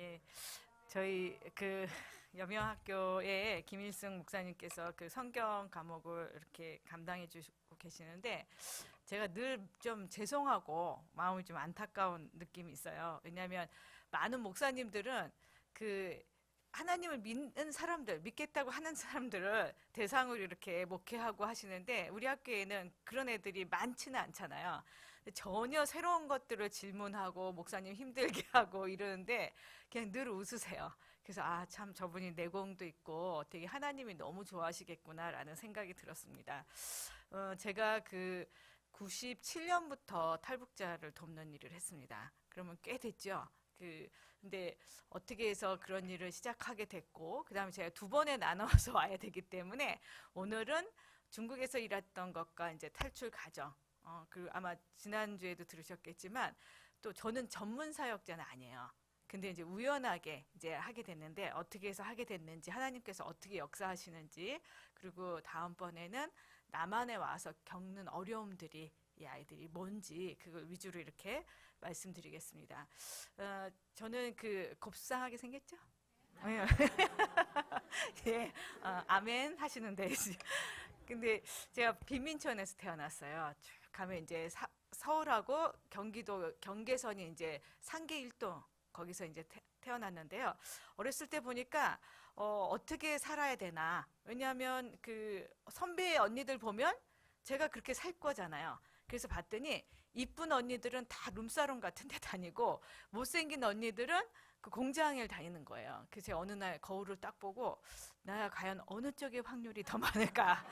예, 저희 그 여명학교에 김일승 목사님께서 그 성경 과목을 이렇게 감당해 주시고 계시는데 제가 늘 좀 죄송하고 마음이 좀 안타까운 느낌이 있어요. 왜냐하면 많은 목사님들은 그 하나님을 믿는 사람들, 믿겠다고 하는 사람들을 대상으로 이렇게 목회하고 하시는데 우리 학교에는 그런 애들이 많지는 않잖아요. 전혀 새로운 것들을 질문하고 목사님 힘들게 하고 이러는데 그냥 늘 웃으세요. 그래서 아, 참 저분이 내공도 있고 되게 하나님이 너무 좋아하시겠구나라는 생각이 들었습니다. 제가 그 97년부터 탈북자를 돕는 일을 했습니다. 그러면 꽤 됐죠. 근데 어떻게 해서 그런 일을 시작하게 됐고, 그 다음에 제가 두 번에 나눠서 와야 되기 때문에 오늘은 중국에서 일했던 것과 이제 탈출 과정, 그리고 아마 지난주에도 들으셨겠지만 또 저는 전문 사역자는 아니에요. 근데 이제 우연하게 이제 하게 됐는데 어떻게 해서 하게 됐는지 하나님께서 어떻게 역사하시는지 그리고 다음번에는 남한에 와서 겪는 어려움들이 이 아이들이 뭔지 그걸 위주로 이렇게 말씀드리겠습니다. 저는 그 곱상하게 생겼죠? 예, 아멘 하시는데 근데 제가 빈민촌에서 태어났어요. 쭉 가면 이제 서울하고 경기도 경계선이 이제 상계 1도 거기서 이제 태어났는데요. 어렸을 때 보니까 어떻게 살아야 되나. 왜냐하면 그 선배 언니들 보면 제가 그렇게 살 거잖아요. 그래서 봤더니 이쁜 언니들은 다 룸사롱 같은 데 다니고 못생긴 언니들은 그 공장을 다니는 거예요. 그래서 제가 어느 날 거울을 딱 보고 나야 과연 어느 쪽의 확률이 더 많을까?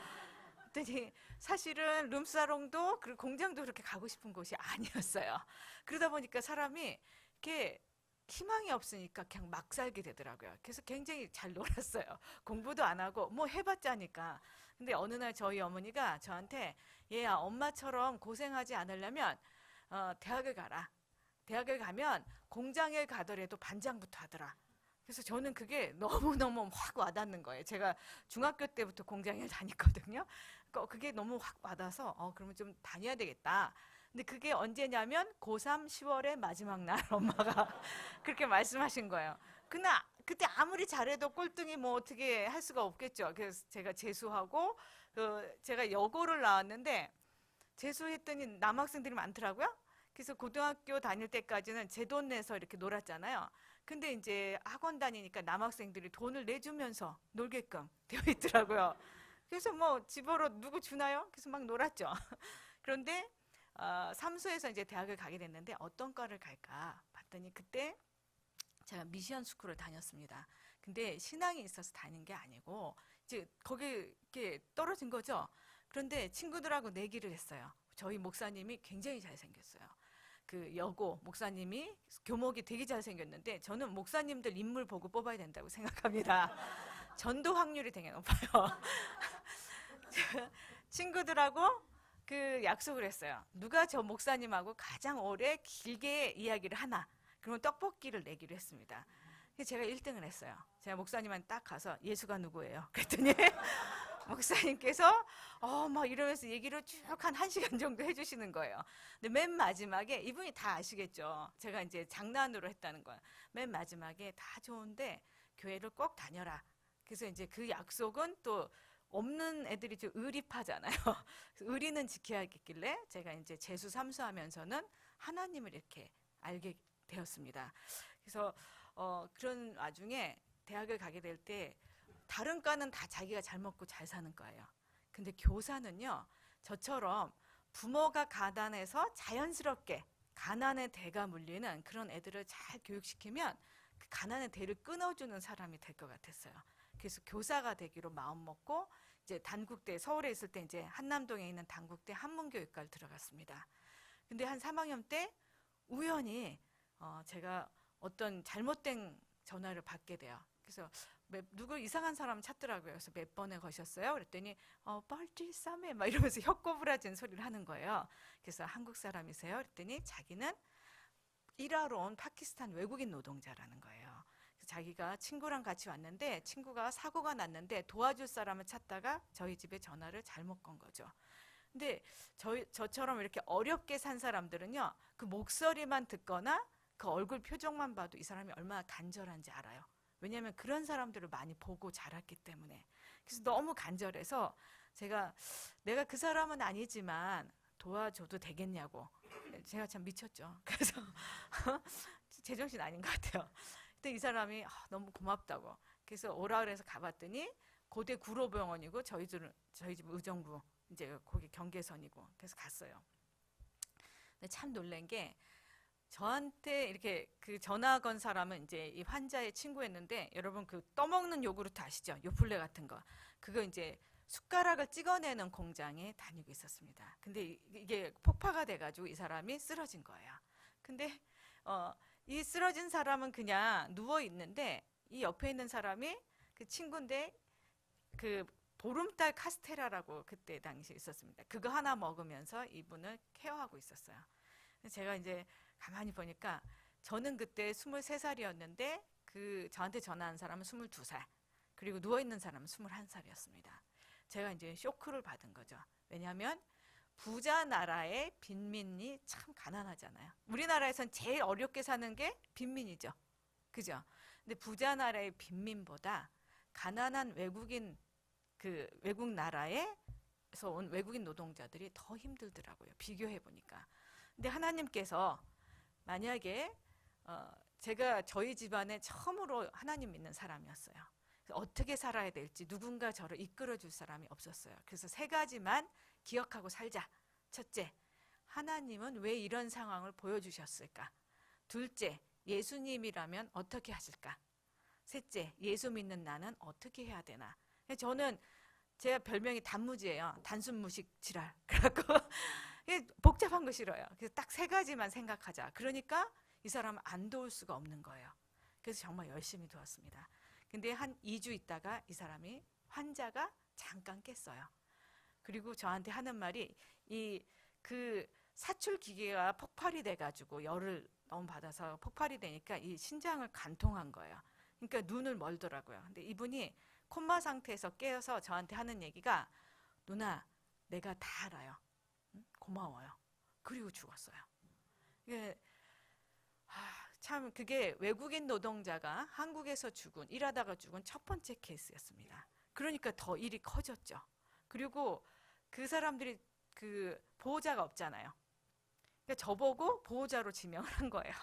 그랬더니 사실은 룸사롱도 그리고 공장도 그렇게 가고 싶은 곳이 아니었어요. 그러다 보니까 사람이 이렇게 희망이 없으니까 그냥 막 살게 되더라고요. 그래서 굉장히 잘 놀았어요. 공부도 안 하고 뭐 해봤자니까. 근데 어느 날 저희 어머니가 저한테 얘야 엄마처럼 고생하지 않으려면 대학을 가라. 대학을 가면 공장에 가더라도 반장부터 하더라. 그래서 저는 그게 너무너무 확 와닿는 거예요. 제가 중학교 때부터 공장에 다녔거든요. 그러니까 그게 너무 확 와닿아서 그러면 좀 다녀야 되겠다. 근데 그게 언제냐면 고3 10월의 마지막 날 엄마가 그렇게 말씀하신 거예요. 그때 아무리 잘해도 꼴등이 뭐 어떻게 할 수가 없겠죠. 그래서 제가 재수하고 제가 여고를 나왔는데 재수했더니 남학생들이 많더라고요. 그래서 고등학교 다닐 때까지는 제 돈 내서 이렇게 놀았잖아요. 근데 이제 학원 다니니까 남학생들이 돈을 내주면서 놀게끔 되어 있더라고요. 그래서 뭐 집으로 누구 주나요? 그래서 막 놀았죠. 그런데 삼수에서 이제 대학을 가게 됐는데 어떤 과를 갈까 봤더니 그때 제가 미션 스쿨을 다녔습니다. 근데 신앙이 있어서 다닌 게 아니고 이제 거기 이렇게 떨어진 거죠. 그런데 친구들하고 내기를 했어요. 저희 목사님이 굉장히 잘생겼어요. 그 여고 목사님이 교목이 되게 잘생겼는데 저는 목사님들 인물 보고 뽑아야 된다고 생각합니다. 전도 확률이 되게 높아요. 친구들하고 그 약속을 했어요. 누가 저 목사님하고 가장 오래 길게 이야기를 하나. 그러면 떡볶이를 내기로 했습니다. 그래서 제가 1등을 했어요. 제가 목사님한테 딱 가서 예수가 누구예요? 그랬더니 목사님께서 막 이러면서 얘기를 쭉 한 1시간 정도 해주시는 거예요. 근데 맨 마지막에 이분이 다 아시겠죠. 제가 이제 장난으로 했다는 거예요. 맨 마지막에 다 좋은데 교회를 꼭 다녀라. 그래서 이제 그 약속은 또 없는 애들이 좀 의리파잖아요. 의리는 지켜야겠길래 제가 이제 재수 삼수하면서는 하나님을 이렇게 알게 되었습니다. 그래서 그런 와중에 대학을 가게 될 때 다른 과는 다 자기가 잘 먹고 잘 사는 거예요. 근데 교사는요, 저처럼 부모가 가난해서 자연스럽게 가난의 대가 물리는 그런 애들을 잘 교육시키면 그 가난의 대를 끊어주는 사람이 될 것 같았어요. 그래서 교사가 되기로 마음 먹고 이제 단국대 서울에 있을 때 이제 한남동에 있는 단국대 한문교육과를 들어갔습니다. 근데 한 3학년 때 우연히 제가 어떤 잘못된 전화를 받게 돼요. 그래서 누구 이상한 사람 찾더라고요. 그래서 몇 번에 거셨어요? 그랬더니 뻘짓 싸매 막 이러면서 혀꼬부라진 소리를 하는 거예요. 그래서 한국 사람이세요? 그랬더니 자기는 일하러 온 파키스탄 외국인 노동자라는 거예요. 그래서 자기가 친구랑 같이 왔는데 친구가 사고가 났는데 도와줄 사람을 찾다가 저희 집에 전화를 잘못 건 거죠. 근데 저처럼 이렇게 어렵게 산 사람들은요, 그 목소리만 듣거나 그 얼굴 표정만 봐도 이 사람이 얼마나 간절한지 알아요. 왜냐하면 그런 사람들을 많이 보고 자랐기 때문에. 그래서 너무 간절해서 제가 내가 그 사람은 아니지만 도와줘도 되겠냐고. 제가 참 미쳤죠. 그래서 제정신 아닌 것 같아요. 근데 이 사람이 너무 고맙다고. 그래서 오라 그래서 가봤더니 고대 구로병원이고 저희 집 의정부 이제 거기 경계선이고 그래서 갔어요. 근데 참 놀란 게 저한테 이렇게 그 전화 건 사람은 이제 이 환자의 친구였는데 여러분 그 떠먹는 요구르트 아시죠? 요플레 같은 거. 그거 이제 숟가락을 찍어내는 공장에 다니고 있었습니다. 근데 이게 폭파가 돼가지고 이 사람이 쓰러진 거예요. 근데 이 쓰러진 사람은 그냥 누워 있는데 이 옆에 있는 사람이 그 친구인데 그 보름달 카스테라라고 그때 당시 있었습니다. 그거 하나 먹으면서 이분을 케어하고 있었어요. 제가 이제 가만히 보니까 저는 그때 23살이었는데 그 저한테 전화한 사람은 22살 그리고 누워있는 사람은 21살이었습니다. 제가 이제 쇼크를 받은 거죠. 왜냐하면 부자 나라의 빈민이 참 가난하잖아요. 우리나라에선 제일 어렵게 사는 게 빈민이죠. 그죠? 근데 부자 나라의 빈민보다 가난한 외국인 그 외국 나라에서 온 외국인 노동자들이 더 힘들더라고요. 비교해 보니까. 근데 하나님께서 만약에 제가 저희 집안에 처음으로 하나님 믿는 사람이었어요. 어떻게 살아야 될지 누군가 저를 이끌어 줄 사람이 없었어요. 그래서 세 가지만 기억하고 살자. 첫째, 하나님은 왜 이런 상황을 보여주셨을까? 둘째, 예수님이라면 어떻게 하실까? 셋째, 예수 믿는 나는 어떻게 해야 되나? 저는 제가 별명이 단무지예요. 단순무식 지랄. 그래갖고 복잡한 거 싫어요. 그래서 딱 세 가지만 생각하자. 그러니까 이 사람을 안 도울 수가 없는 거예요. 그래서 정말 열심히 도왔습니다. 근데 한 2주 있다가 이 사람이 환자가 잠깐 깼어요. 그리고 저한테 하는 말이 그 사출 기계가 폭발이 돼가지고 열을 너무 받아서 폭발이 되니까 이 신장을 간통한 거예요. 그러니까 눈을 멀더라고요. 근데 이분이 콤마 상태에서 깨어서 저한테 하는 얘기가 누나 내가 다 알아요. 고마워요. 그리고 죽었어요. 이게 참 그게 외국인 노동자가 한국에서 일하다가 죽은 첫 번째 케이스였습니다. 그러니까 더 일이 커졌죠. 그리고 그 사람들이 그 보호자가 없잖아요. 그러니까 저보고 보호자로 지명을 한 거예요.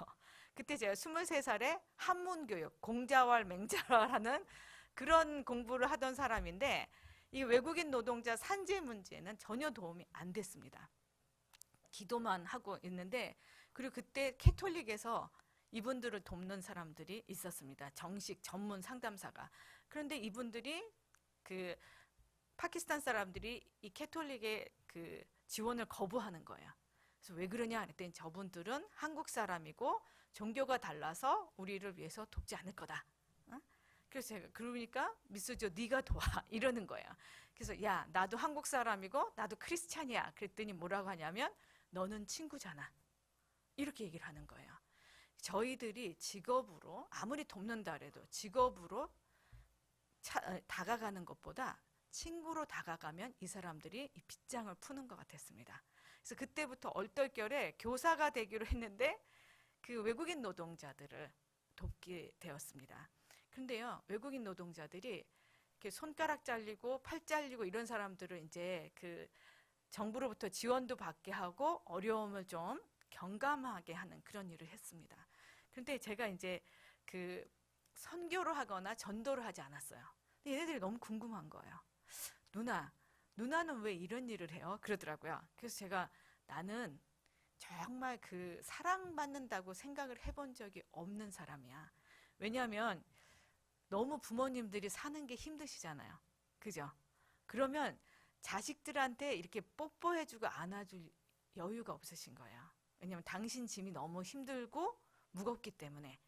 그때 제가 23살에 한문교육, 공자왈 맹자왈하는 그런 공부를 하던 사람인데 이 외국인 노동자 산재 문제는 전혀 도움이 안 됐습니다. 기도만 하고 있는데 그리고 그때 캐톨릭에서 이분들을 돕는 사람들이 있었습니다. 정식 전문 상담사가. 그런데 이분들이 그 파키스탄 사람들이 이 캐톨릭의 그 지원을 거부하는 거예요. 그래서 왜 그러냐 그랬더니 저분들은 한국 사람이고 종교가 달라서 우리를 위해서 돕지 않을 거다. 그래서 제가 그러니까 미스죠 네가 도와 이러는 거예요. 그래서 야 나도 한국 사람이고 나도 크리스찬이야. 그랬더니 뭐라고 하냐면 너는 친구잖아. 이렇게 얘기를 하는 거예요. 저희들이 직업으로 아무리 돕는다 해도 직업으로 다가가는 것보다 친구로 다가가면 이 사람들이 이 빗장을 푸는 것 같았습니다. 그래서 그때부터 얼떨결에 교사가 되기로 했는데 그 외국인 노동자들을 돕게 되었습니다. 그런데요, 외국인 노동자들이 이렇게 손가락 잘리고 팔 잘리고 이런 사람들을 이제 그 정부로부터 지원도 받게 하고 어려움을 좀 경감하게 하는 그런 일을 했습니다. 그런데 제가 이제 그 선교를 하거나 전도를 하지 않았어요. 근데 얘네들이 너무 궁금한 거예요. 누나는 왜 이런 일을 해요? 그러더라고요. 그래서 제가 나는 정말 그 사랑받는다고 생각을 해본 적이 없는 사람이야. 왜냐하면 너무 부모님들이 사는 게 힘드시잖아요. 그죠? 그러면 자식들한테 이렇게 뽀뽀해주고 안아줄 여유가 없으신 거예요. 왜냐하면 당신 짐이 너무 힘들고 무겁기 때문에.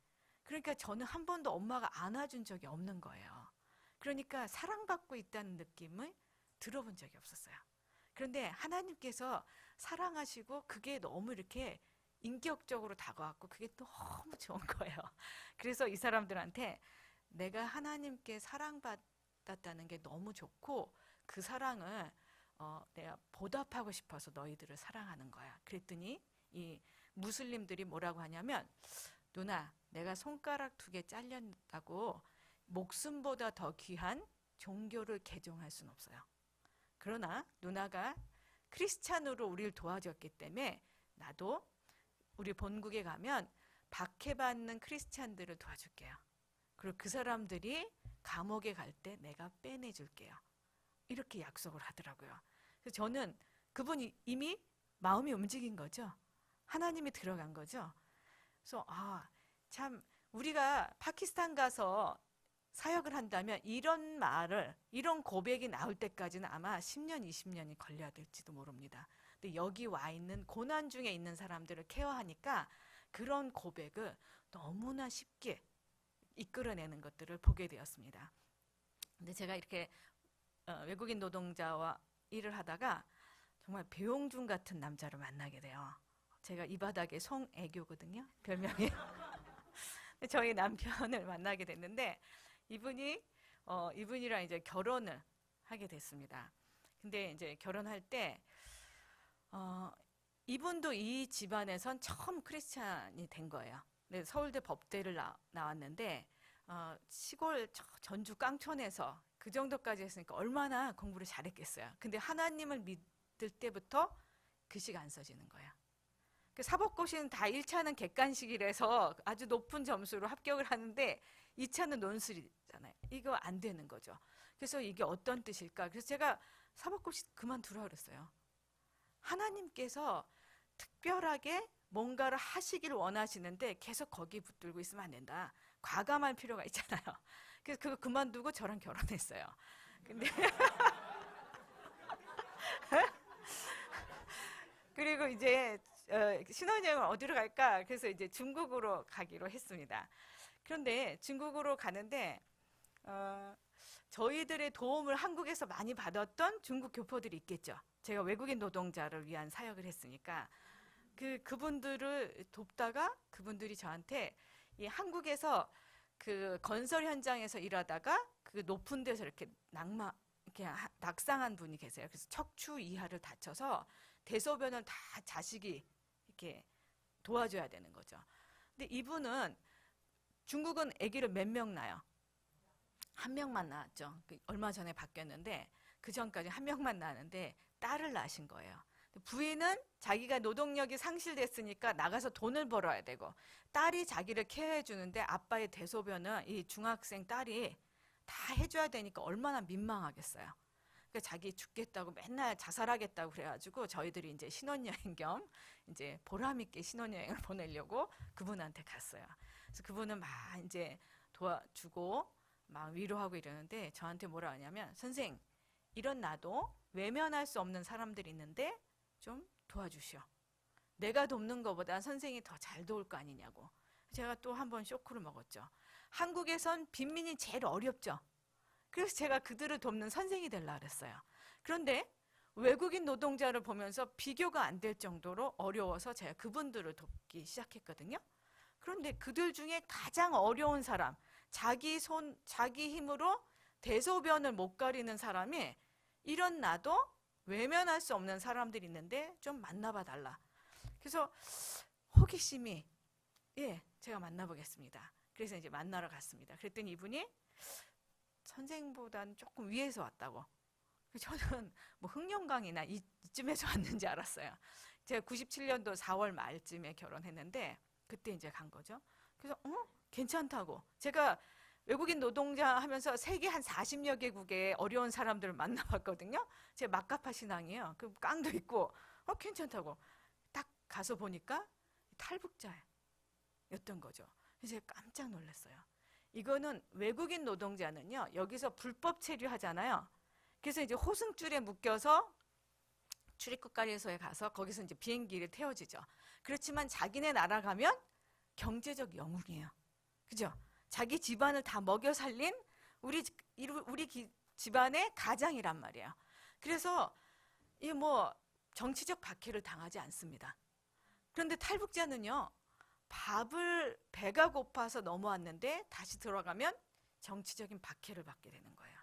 그러니까 저는 한 번도 엄마가 안아준 적이 없는 거예요. 그러니까 사랑받고 있다는 느낌을 들어본 적이 없었어요. 그런데 하나님께서 사랑하시고 그게 너무 이렇게 인격적으로 다가왔고 그게 너무 좋은 거예요. 그래서 이 사람들한테 내가 하나님께 사랑받았다는 게 너무 좋고 그 사랑을 내가 보답하고 싶어서 너희들을 사랑하는 거야. 그랬더니 이 무슬림들이 뭐라고 하냐면 누나, 내가 손가락 2개 잘렸다고 목숨보다 더 귀한 종교를 개종할 수는 없어요. 그러나 누나가 크리스찬으로 우리를 도와줬기 때문에 나도 우리 본국에 가면 박해받는 크리스찬들을 도와줄게요. 그리고 그 사람들이 감옥에 갈 때 내가 빼내줄게요. 이렇게 약속을 하더라고요. 그래서 저는 그분이 이미 마음이 움직인 거죠. 하나님이 들어간 거죠. 그래서 참 우리가 파키스탄 가서 사역을 한다면 이런 말을, 이런 고백이 나올 때까지는 아마 10년, 20년이 걸려야 될지도 모릅니다. 근데 여기 와 있는 고난 중에 있는 사람들을 케어하니까 그런 고백을 너무나 쉽게 이끌어내는 것들을 보게 되었습니다. 근데 제가 이렇게 외국인 노동자와 일을 하다가 정말 배용준 같은 남자를 만나게 돼요. 제가 이 바닥에 송애교거든요, 별명이. 저희 남편을 만나게 됐는데 이분이랑 이제 결혼을 하게 됐습니다. 근데 이제 결혼할 때 이분도 이 집안에선 처음 크리스찬이 된 거예요. 근데 서울대 법대를 나왔는데 시골 전주 깡촌에서 그 정도까지 했으니까 얼마나 공부를 잘했겠어요. 근데 하나님을 믿을 때부터 글씨가 안 써지는 거예요. 사법고시는 다 1차는 객관식이라서 아주 높은 점수로 합격을 하는데 2차는 논술이잖아요. 이거 안 되는 거죠. 그래서 이게 어떤 뜻일까? 그래서 제가 사법고시 그만두라 그랬어요. 하나님께서 특별하게 뭔가를 하시길 원하시는데 계속 거기 붙들고 있으면 안 된다. 과감할 필요가 있잖아요. 그래서 그거 그만두고 저랑 결혼했어요. 근데 그리고 이제 신혼여행을 어디로 갈까? 그래서 이제 중국으로 가기로 했습니다. 그런데 중국으로 가는데 저희들의 도움을 한국에서 많이 받았던 중국 교포들이 있겠죠. 제가 외국인 노동자를 위한 사역을 했으니까 그분들을 돕다가 그분들이 저한테 이 한국에서 그 건설 현장에서 일하다가 그 높은 데서 이렇게 낙상한 분이 계세요. 그래서 척추 이하를 다쳐서 대소변을 다 자식이 이렇게 도와줘야 되는 거죠. 근데 이분은 중국은 아기를 몇 명 낳아요? 1명만 낳았죠. 얼마 전에 바뀌었는데 그 전까지 1명만 낳았는데 딸을 낳으신 거예요. 부인은 자기가 노동력이 상실됐으니까 나가서 돈을 벌어야 되고 딸이 자기를 케어해 주는데 아빠의 대소변은 이 중학생 딸이 다 해줘야 되니까 얼마나 민망하겠어요. 그러니까 자기 죽겠다고 맨날 자살하겠다고 그래가지고 저희들이 이제 신혼여행 겸 이제 보람있게 신혼여행을 보내려고 그분한테 갔어요. 그래서 그분은 막 이제 도와주고 막 위로하고 이러는데 저한테 뭐라 하냐면, 선생, 이런 나도 외면할 수 없는 사람들이 있는데 좀 도와주시오. 내가 돕는 것보다 선생이 더 잘 도울 거 아니냐고. 제가 또 한 번 쇼크를 먹었죠. 한국에선 빈민이 제일 어렵죠. 그래서 제가 그들을 돕는 선생이 되려고 그랬어요. 그런데 외국인 노동자를 보면서 비교가 안 될 정도로 어려워서 제가 그분들을 돕기 시작했거든요. 그런데 그들 중에 가장 어려운 사람, 자기 힘으로 대소변을 못 가리는 사람이 이런 나도 외면할 수 없는 사람들이 있는데 좀 만나봐 달라. 그래서 호기심이 제가 만나보겠습니다. 그래서 이제 만나러 갔습니다. 그랬더니 이분이 선생보다는 조금 위에서 왔다고. 저는 뭐 흥룡강이나 이쯤에서 왔는지 알았어요. 제가 97년도 4월 말쯤에 결혼했는데 그때 이제 간 거죠. 그래서 괜찮다고. 제가 외국인 노동자 하면서 세계 한 40여 개국의 어려운 사람들을 만나봤거든요. 제가 막가파 신앙이에요. 그 깡도 있고 괜찮다고. 딱 가서 보니까 탈북자였던 거죠. 그래서 제가 깜짝 놀랐어요. 이거는 외국인 노동자는요, 여기서 불법 체류하잖아요. 그래서 이제 호승줄에 묶여서 출입국관리소에 가서 거기서 이제 비행기를 태워주죠. 그렇지만 자기네 나라 가면 경제적 영웅이에요. 그죠? 자기 집안을 다 먹여 살린 우리 집안의 가장이란 말이에요. 그래서 이 뭐 정치적 박해를 당하지 않습니다. 그런데 탈북자는요, 배가 고파서 넘어왔는데 다시 들어가면 정치적인 박해를 받게 되는 거예요.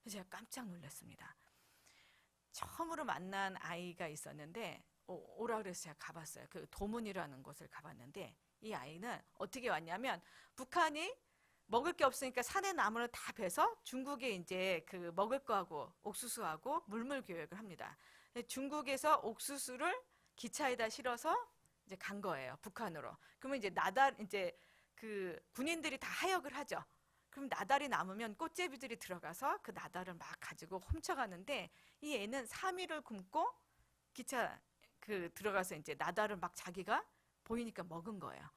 그래서 제가 깜짝 놀랐습니다. 처음으로 만난 아이가 있었는데 오라 그래서 제가 가봤어요. 그 도문이라는 곳을 가봤는데 이 아이는 어떻게 왔냐면 북한이 먹을 게 없으니까 산의 나무를 다 베서 중국에 이제 그 먹을 거하고 옥수수하고 물물 교역을 합니다. 중국에서 옥수수를 기차에다 실어서 이제 간 거예요. 북한으로. 그러면 이제 이제 그 군인들이 다 하역을 하죠. 그럼 나달이 남으면 꽃제비들이 들어가서 그 나달을 막 가지고 훔쳐가는데 이 애는 3일을 굶고 기차 그 들어가서 이제 나달을 막 자기가 보이니까 먹은 거예요.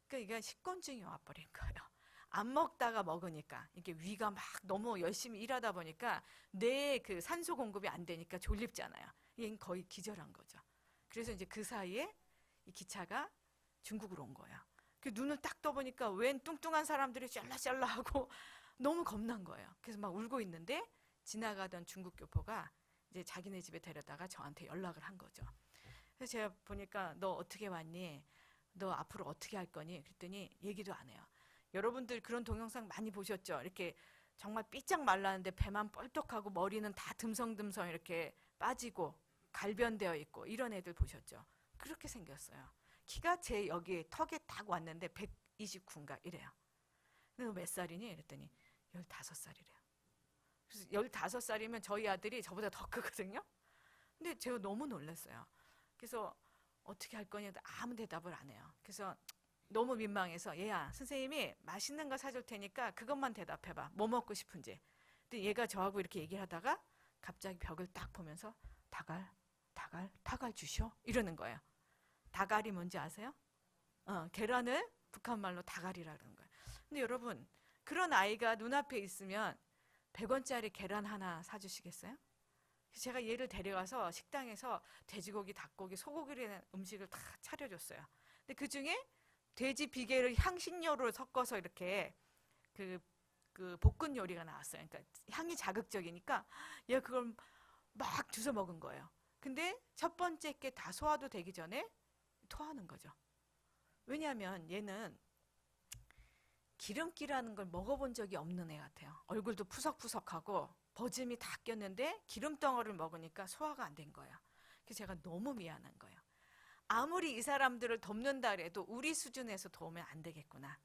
그러니까 이게 식곤증이 와버린 거예요. 안 먹다가 먹으니까 이게 위가 막 너무 열심히 일하다 보니까 뇌에 그 산소 공급이 안 되니까 졸립잖아요. 얘는 거의 기절한 거죠. 그래서 이제 그 사이에 이 기차가 중국으로 온 거예요. 그 눈을 딱 떠보니까 웬 뚱뚱한 사람들이 짤라짤라하고 너무 겁난 거예요. 그래서 막 울고 있는데 지나가던 중국 교포가 이제 자기네 집에 데려다가 저한테 연락을 한 거죠. 그래서 제가 보니까 너 어떻게 왔니? 너 앞으로 어떻게 할 거니? 그랬더니 얘기도 안 해요. 여러분들 그런 동영상 많이 보셨죠? 이렇게 정말 삐짝 말랐는데 배만 뻘떡하고 머리는 다 듬성듬성 이렇게 빠지고 갈변되어 있고 이런 애들 보셨죠? 그렇게 생겼어요. 키가 제 여기 턱에 딱 왔는데 129인가 이래요. 근데 너 몇 살이니? 이랬더니 15살이래요. 그래서 15살이면 저희 아들이 저보다 더 크거든요. 근데 제가 너무 놀랐어요. 그래서 어떻게 할 거냐 아무 대답을 안 해요. 그래서 너무 민망해서 얘야 선생님이 맛있는 거 사줄 테니까 그것만 대답해봐. 뭐 먹고 싶은지. 근데 얘가 저하고 이렇게 얘기를 하다가 갑자기 벽을 딱 보면서 타갈 주시오 이러는 거예요. 다갈이 뭔지 아세요? 계란을 북한말로 다갈이라 그러는 거예요. 근데 여러분 그런 아이가 눈앞에 있으면 100원짜리 계란 하나 사주시겠어요? 제가 얘를 데려가서 식당에서 돼지고기, 닭고기, 소고기라는 음식을 다 차려줬어요. 근데 그 중에 돼지 비계를 향신료로 섞어서 이렇게 그 볶은 요리가 나왔어요. 그러니까 향이 자극적이니까 얘가 그걸 막 주워 먹은 거예요. 근데 첫 번째 게 다 소화도 되기 전에 토하는 거죠. 왜냐하면 얘는 기름기라는 걸 먹어본 적이 없는 애 같아요. 얼굴도 푸석푸석하고 버짐이 다 꼈는데 기름덩어리를 먹으니까 소화가 안 된 거예요. 그래서 제가 너무 미안한 거예요. 아무리 이 사람들을 돕는다 해도 우리 수준에서 도우면 안 되겠구나.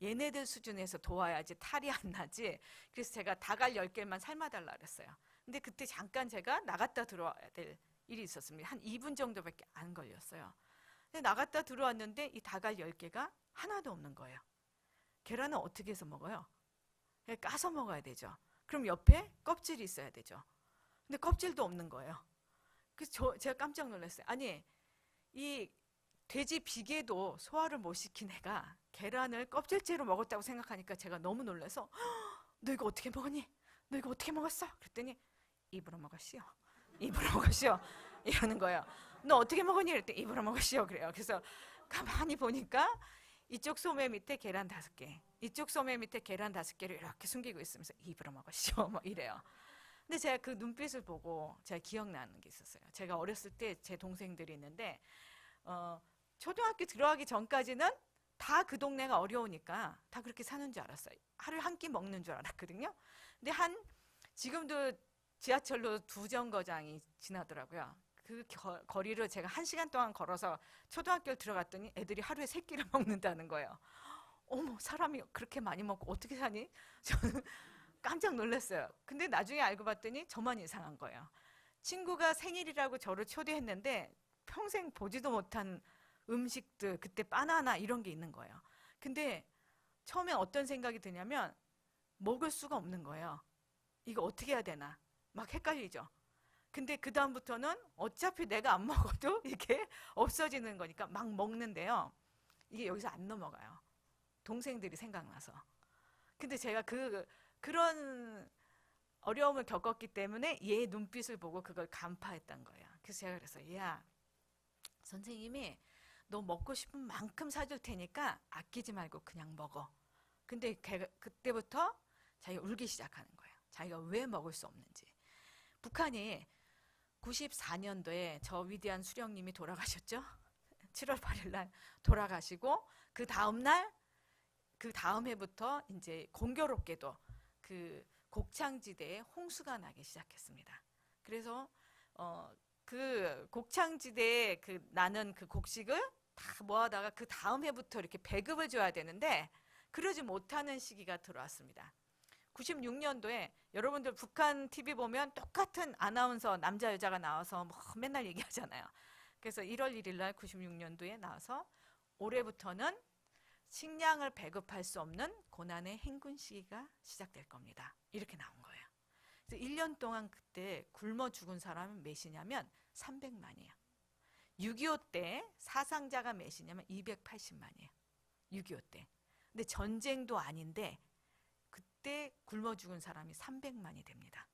얘네들 수준에서 도와야지 탈이 안 나지. 그래서 제가 닭알 10개만 삶아달라 그랬어요. 근데 그때 잠깐 제가 나갔다 들어와야 될 일이 있었습니다. 한 2분 정도밖에 안 걸렸어요. 근데 나갔다 들어왔는데 이 닭알 10개가 하나도 없는 거예요. 계란은 어떻게 해서 먹어요? 까서 먹어야 되죠. 그럼 옆에 껍질이 있어야 되죠. 근데 껍질도 없는 거예요. 그래서 제가 깜짝 놀랐어요. 아니 이 돼지 비계도 소화를 못 시킨 애가 계란을 껍질째로 먹었다고 생각하니까 제가 너무 놀라서 너 이거 어떻게 먹었니? 너 이거 어떻게 먹었어? 그랬더니 입으로 먹었시오. 입으로 먹었시오. 이러는 거예요. 너 어떻게 먹었니? 그랬더니 입으로 먹었시오. 그래요. 그래서 가만히 보니까 이쪽 소매 밑에 계란 5개, 이쪽 소매 밑에 계란 5개를 이렇게 숨기고 있으면서 입으로 먹었시오. 뭐 이래요. 근데 제가 그 눈빛을 보고 제가 기억나는 게 있었어요. 제가 어렸을 때 제 동생들이 있는데 초등학교 들어가기 전까지는 다 그 동네가 어려우니까 다 그렇게 사는 줄 알았어요. 하루에 한 끼 먹는 줄 알았거든요. 근데 지금도 지하철로 2정거장이 지나더라고요. 그 거리를 제가 1시간 동안 걸어서 초등학교를 들어갔더니 애들이 하루에 3끼를 먹는다는 거예요. 어머, 사람이 그렇게 많이 먹고 어떻게 사니? 저는 깜짝 놀랐어요. 근데 나중에 알고 봤더니 저만 이상한 거예요. 친구가 생일이라고 저를 초대했는데 평생 보지도 못한 음식들, 그때 바나나 이런 게 있는 거예요. 근데 처음에 어떤 생각이 드냐면 먹을 수가 없는 거예요. 이거 어떻게 해야 되나? 막 헷갈리죠. 근데 그 다음부터는 어차피 내가 안 먹어도 이게 없어지는 거니까 막 먹는데요. 이게 여기서 안 넘어가요. 동생들이 생각나서. 근데 제가 그런 어려움을 겪었기 때문에 얘 눈빛을 보고 그걸 간파했던 거예요. 그래서 제가 그랬어요. 얘야, 선생님이 너 먹고 싶은 만큼 사줄 테니까 아끼지 말고 그냥 먹어. 근데 그때부터 자기가 울기 시작하는 거예요. 자기가 왜 먹을 수 없는지. 북한이 94년도에 저 위대한 수령님이 돌아가셨죠. 7월 8일 날 돌아가시고 그 다음 날, 그 다음 해부터 이제 공교롭게도 그 곡창지대에 홍수가 나기 시작했습니다. 그래서 그 곡창지대에 나는 그 곡식을 다 모아다가 그 다음 해부터 이렇게 배급을 줘야 되는데 그러지 못하는 시기가 들어왔습니다. 96년도에 여러분들 북한 TV 보면 똑같은 아나운서 남자 여자가 나와서 뭐 맨날 얘기하잖아요. 그래서 1월 1일 날 96년도에 나와서 올해부터는 식량을 배급할 수 없는 고난의 행군 시기가 시작될 겁니다. 이렇게 나온 거예요. 그래서 1년 동안 그때 굶어 죽은 사람은 몇이냐면 300만이에요. 6.25 때 사상자가 몇이냐면 280만이에요. 6.25 때. 근데 전쟁도 아닌데 그때 굶어 죽은 사람이 300만이 됩니다.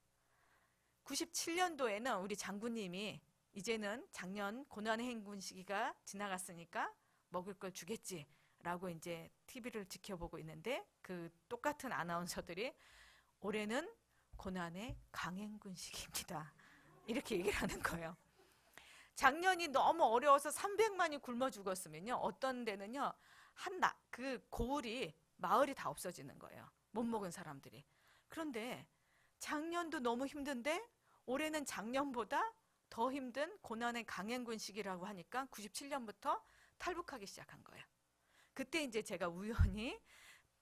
97년도에는 우리 장군님이 이제는 작년 고난의 행군 시기가 지나갔으니까 먹을 걸 주겠지 라고 이제 TV를 지켜보고 있는데 그 똑같은 아나운서들이 올해는 고난의 강행군 시기입니다. 이렇게 얘기를 하는 거예요. 작년이 너무 어려워서 300만이 굶어 죽었으면요. 어떤 데는요. 그 고을이 마을이 다 없어지는 거예요. 못 먹은 사람들이. 그런데 작년도 너무 힘든데 올해는 작년보다 더 힘든 고난의 강행군 시기라고 하니까 97년부터 탈북하기 시작한 거예요. 그때 이제 제가 우연히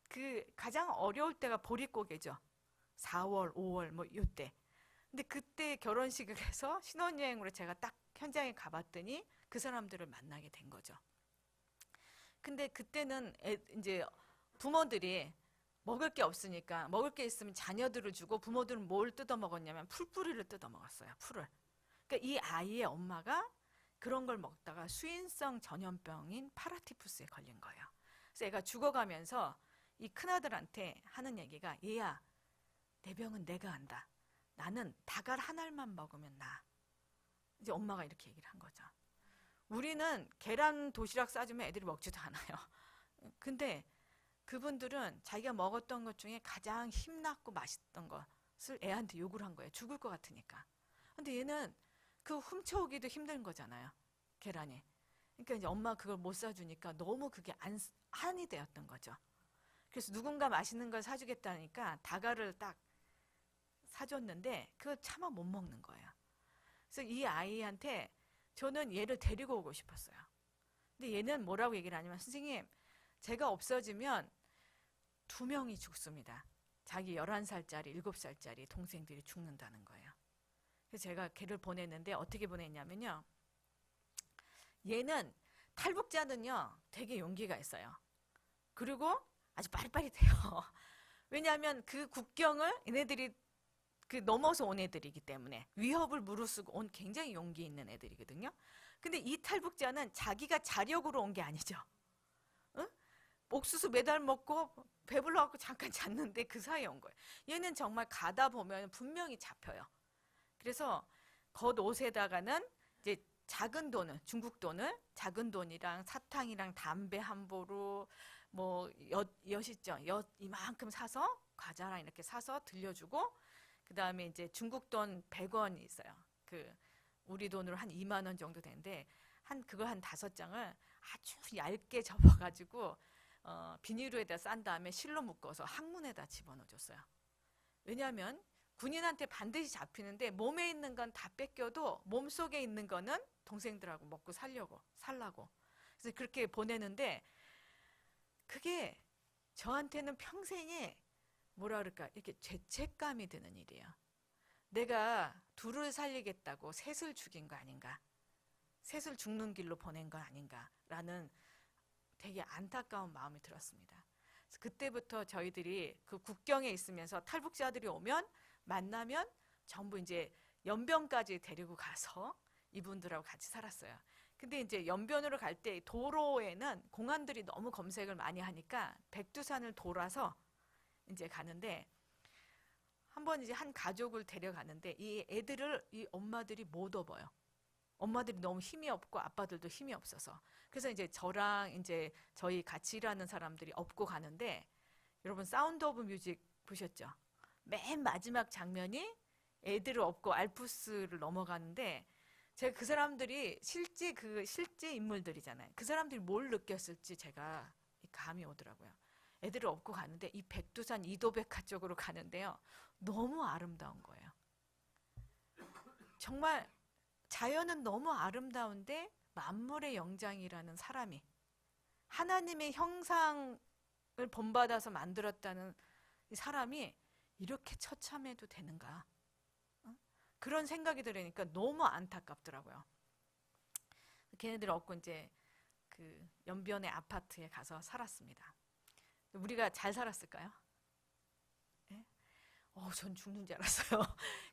그 가장 어려울 때가 보릿고개죠. 4월, 5월 뭐 이때. 근데 그때 결혼식을 해서 신혼여행으로 제가 딱 현장에 가봤더니 그 사람들을 만나게 된 거죠. 근데 그때는 이제 부모들이 먹을 게 없으니까 먹을 게 있으면 자녀들을 주고 부모들은 뭘 뜯어 먹었냐면 풀뿌리를 뜯어 먹었어요. 풀을. 그러니까 이 아이의 엄마가 그런 걸 먹다가 수인성 전염병인 파라티푸스에 걸린 거예요. 그래서 애가 죽어가면서 이 큰아들한테 하는 얘기가 얘야 내 병은 내가 안다. 나는 닭알 한 알만 먹으면 나. 이제 엄마가 이렇게 얘기를 한 거죠. 우리는 계란 도시락 싸주면 애들이 먹지도 않아요. 근데 그분들은 자기가 먹었던 것 중에 가장 힘났고 맛있던 것을 애한테 요구를 한 거예요. 죽을 것 같으니까. 근데 얘는 그 훔쳐오기도 힘든 거잖아요. 계란이. 그러니까 이제 엄마가 그걸 못 사주니까 너무 그게 한이 되었던 거죠. 그래서 누군가 맛있는 걸 사주겠다니까 닭알을 딱 사줬는데 그걸 차마 못 먹는 거예요. 그래서 이 아이한테 저는 얘를 데리고 오고 싶었어요. 근데 얘는 뭐라고 얘기를 하냐면 선생님 제가 없어지면 2명이 죽습니다. 자기 11살짜리, 7살짜리 동생들이 죽는다는 거예요. 그래서 제가 걔를 보냈는데 어떻게 보냈냐면요. 얘는 탈북자는요. 되게 용기가 있어요. 그리고 아주 빠릿빠릿해요. 왜냐하면 그 국경을 얘네들이 그 넘어서 온 애들이기 때문에 위협을 무릅쓰고 온 굉장히 용기 있는 애들이거든요. 근데 이 탈북자는 자기가 자력으로 온 게 아니죠. 응? 옥수수 매달 먹고 배불러갖고 잠깐 잤는데 그 사이에 온 거예요. 얘는 정말 가다 보면 분명히 잡혀요. 그래서 겉옷에다가는 이제 작은 돈을 중국 돈을 작은 돈이랑 사탕이랑 담배 한 보루 뭐 엿 있죠. 엿 이만큼 사서 과자랑 이렇게 사서 들려주고 그 다음에 이제 중국 돈 100원이 있어요. 그 우리 돈으로 한 2만 원 정도 되는데 그걸 한 5장을 아주 얇게 접어가지고 비닐로에다 싼 다음에 실로 묶어서 항문에다 집어넣어줬어요. 왜냐하면 군인한테 반드시 잡히는데 몸에 있는 건 다 뺏겨도 몸속에 있는 거는 동생들하고 먹고 살라고. 그래서 그렇게 보내는데 그게 저한테는 평생에 뭐라 그럴까 이렇게 죄책감이 드는 일이에요. 내가 둘을 살리겠다고 셋을 죽인 거 아닌가? 셋을 죽는 길로 보낸 거 아닌가라는 되게 안타까운 마음이 들었습니다. 그래서 그때부터 저희들이 그 국경에 있으면서 탈북자들이 오면 만나면 전부 이제 연변까지 데리고 가서 이분들하고 같이 살았어요. 근데 이제 연변으로 갈 때 도로에는 공안들이 너무 검색을 많이 하니까 백두산을 돌아서 이제 가는데 한번 이제 한 가족을 데려가는데 이 애들을 이 엄마들이 못 업어요. 엄마들이 너무 힘이 없고 아빠들도 힘이 없어서. 그래서 이제 저랑 이제 저희 같이 일하는 사람들이 업고 가는데 여러분 사운드 오브 뮤직 보셨죠? 맨 마지막 장면이 애들을 업고 알프스를 넘어가는데 제가 그 사람들이 실제 인물들이잖아요. 그 사람들이 뭘 느꼈을지 제가 감이 오더라고요. 애들을 업고 가는데 이 백두산 이도백화 쪽으로 가는데요. 너무 아름다운 거예요. 정말 자연은 너무 아름다운데 만물의 영장이라는 사람이 하나님의 형상을 본받아서 만들었다는 이 사람이 이렇게 처참해도 되는가? 그런 생각이 들으니까 너무 안타깝더라고요. 걔네들 얻고 이제 그 연변의 아파트에 가서 살았습니다. 우리가 잘 살았을까요? 네? 전 죽는 줄 알았어요.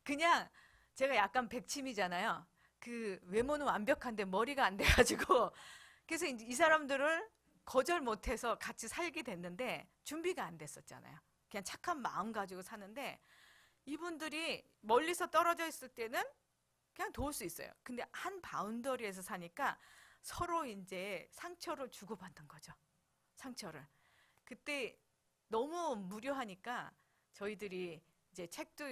그냥 제가 약간 백치미잖아요. 그 외모는 완벽한데 머리가 안 돼가지고 그래서 이 사람들을 거절 못해서 같이 살게 됐는데 준비가 안 됐었잖아요. 그냥 착한 마음 가지고 사는데 이분들이 멀리서 떨어져 있을 때는 그냥 도울 수 있어요. 근데 한 바운더리에서 사니까 서로 이제 상처를 주고받는 거죠. 상처를. 그때 너무 무료하니까 저희들이 이제 책도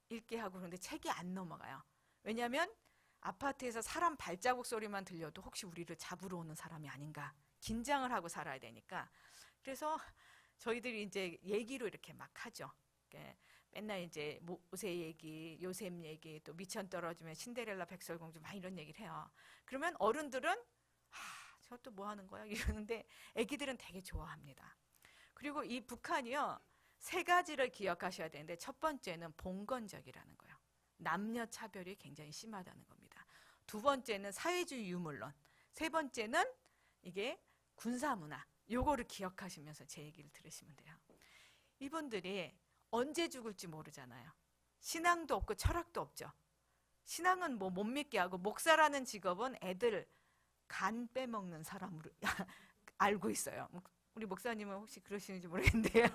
읽게 하고 그런데 책이 안 넘어가요. 왜냐하면 아파트에서 사람 발자국 소리만 들려도 혹시 우리를 잡으러 오는 사람이 아닌가 긴장을 하고 살아야 되니까 그래서 저희들이 이제 얘기로 이렇게 막 하죠. 맨날 이제 모세 얘기, 요셉 얘기, 또 미천 떨어지면 신데렐라 백설공주 막 이런 얘기를 해요. 그러면 어른들은 저것도 뭐 하는 거야? 이러는데 애기들은 되게 좋아합니다. 그리고 이 북한이요. 3가지를 기억하셔야 되는데 첫 번째는 봉건적이라는 거예요. 남녀 차별이 굉장히 심하다는 겁니다. 2번째는 사회주의 유물론. 3번째는 이게 군사문화. 요거를 기억하시면서 제 얘기를 들으시면 돼요. 이분들이 언제 죽을지 모르잖아요. 신앙도 없고 철학도 없죠. 신앙은 뭐 못 믿게 하고 목사라는 직업은 애들 간 빼먹는 사람으로 알고 있어요. 우리 목사님은 혹시 그러시는지 모르겠는데요.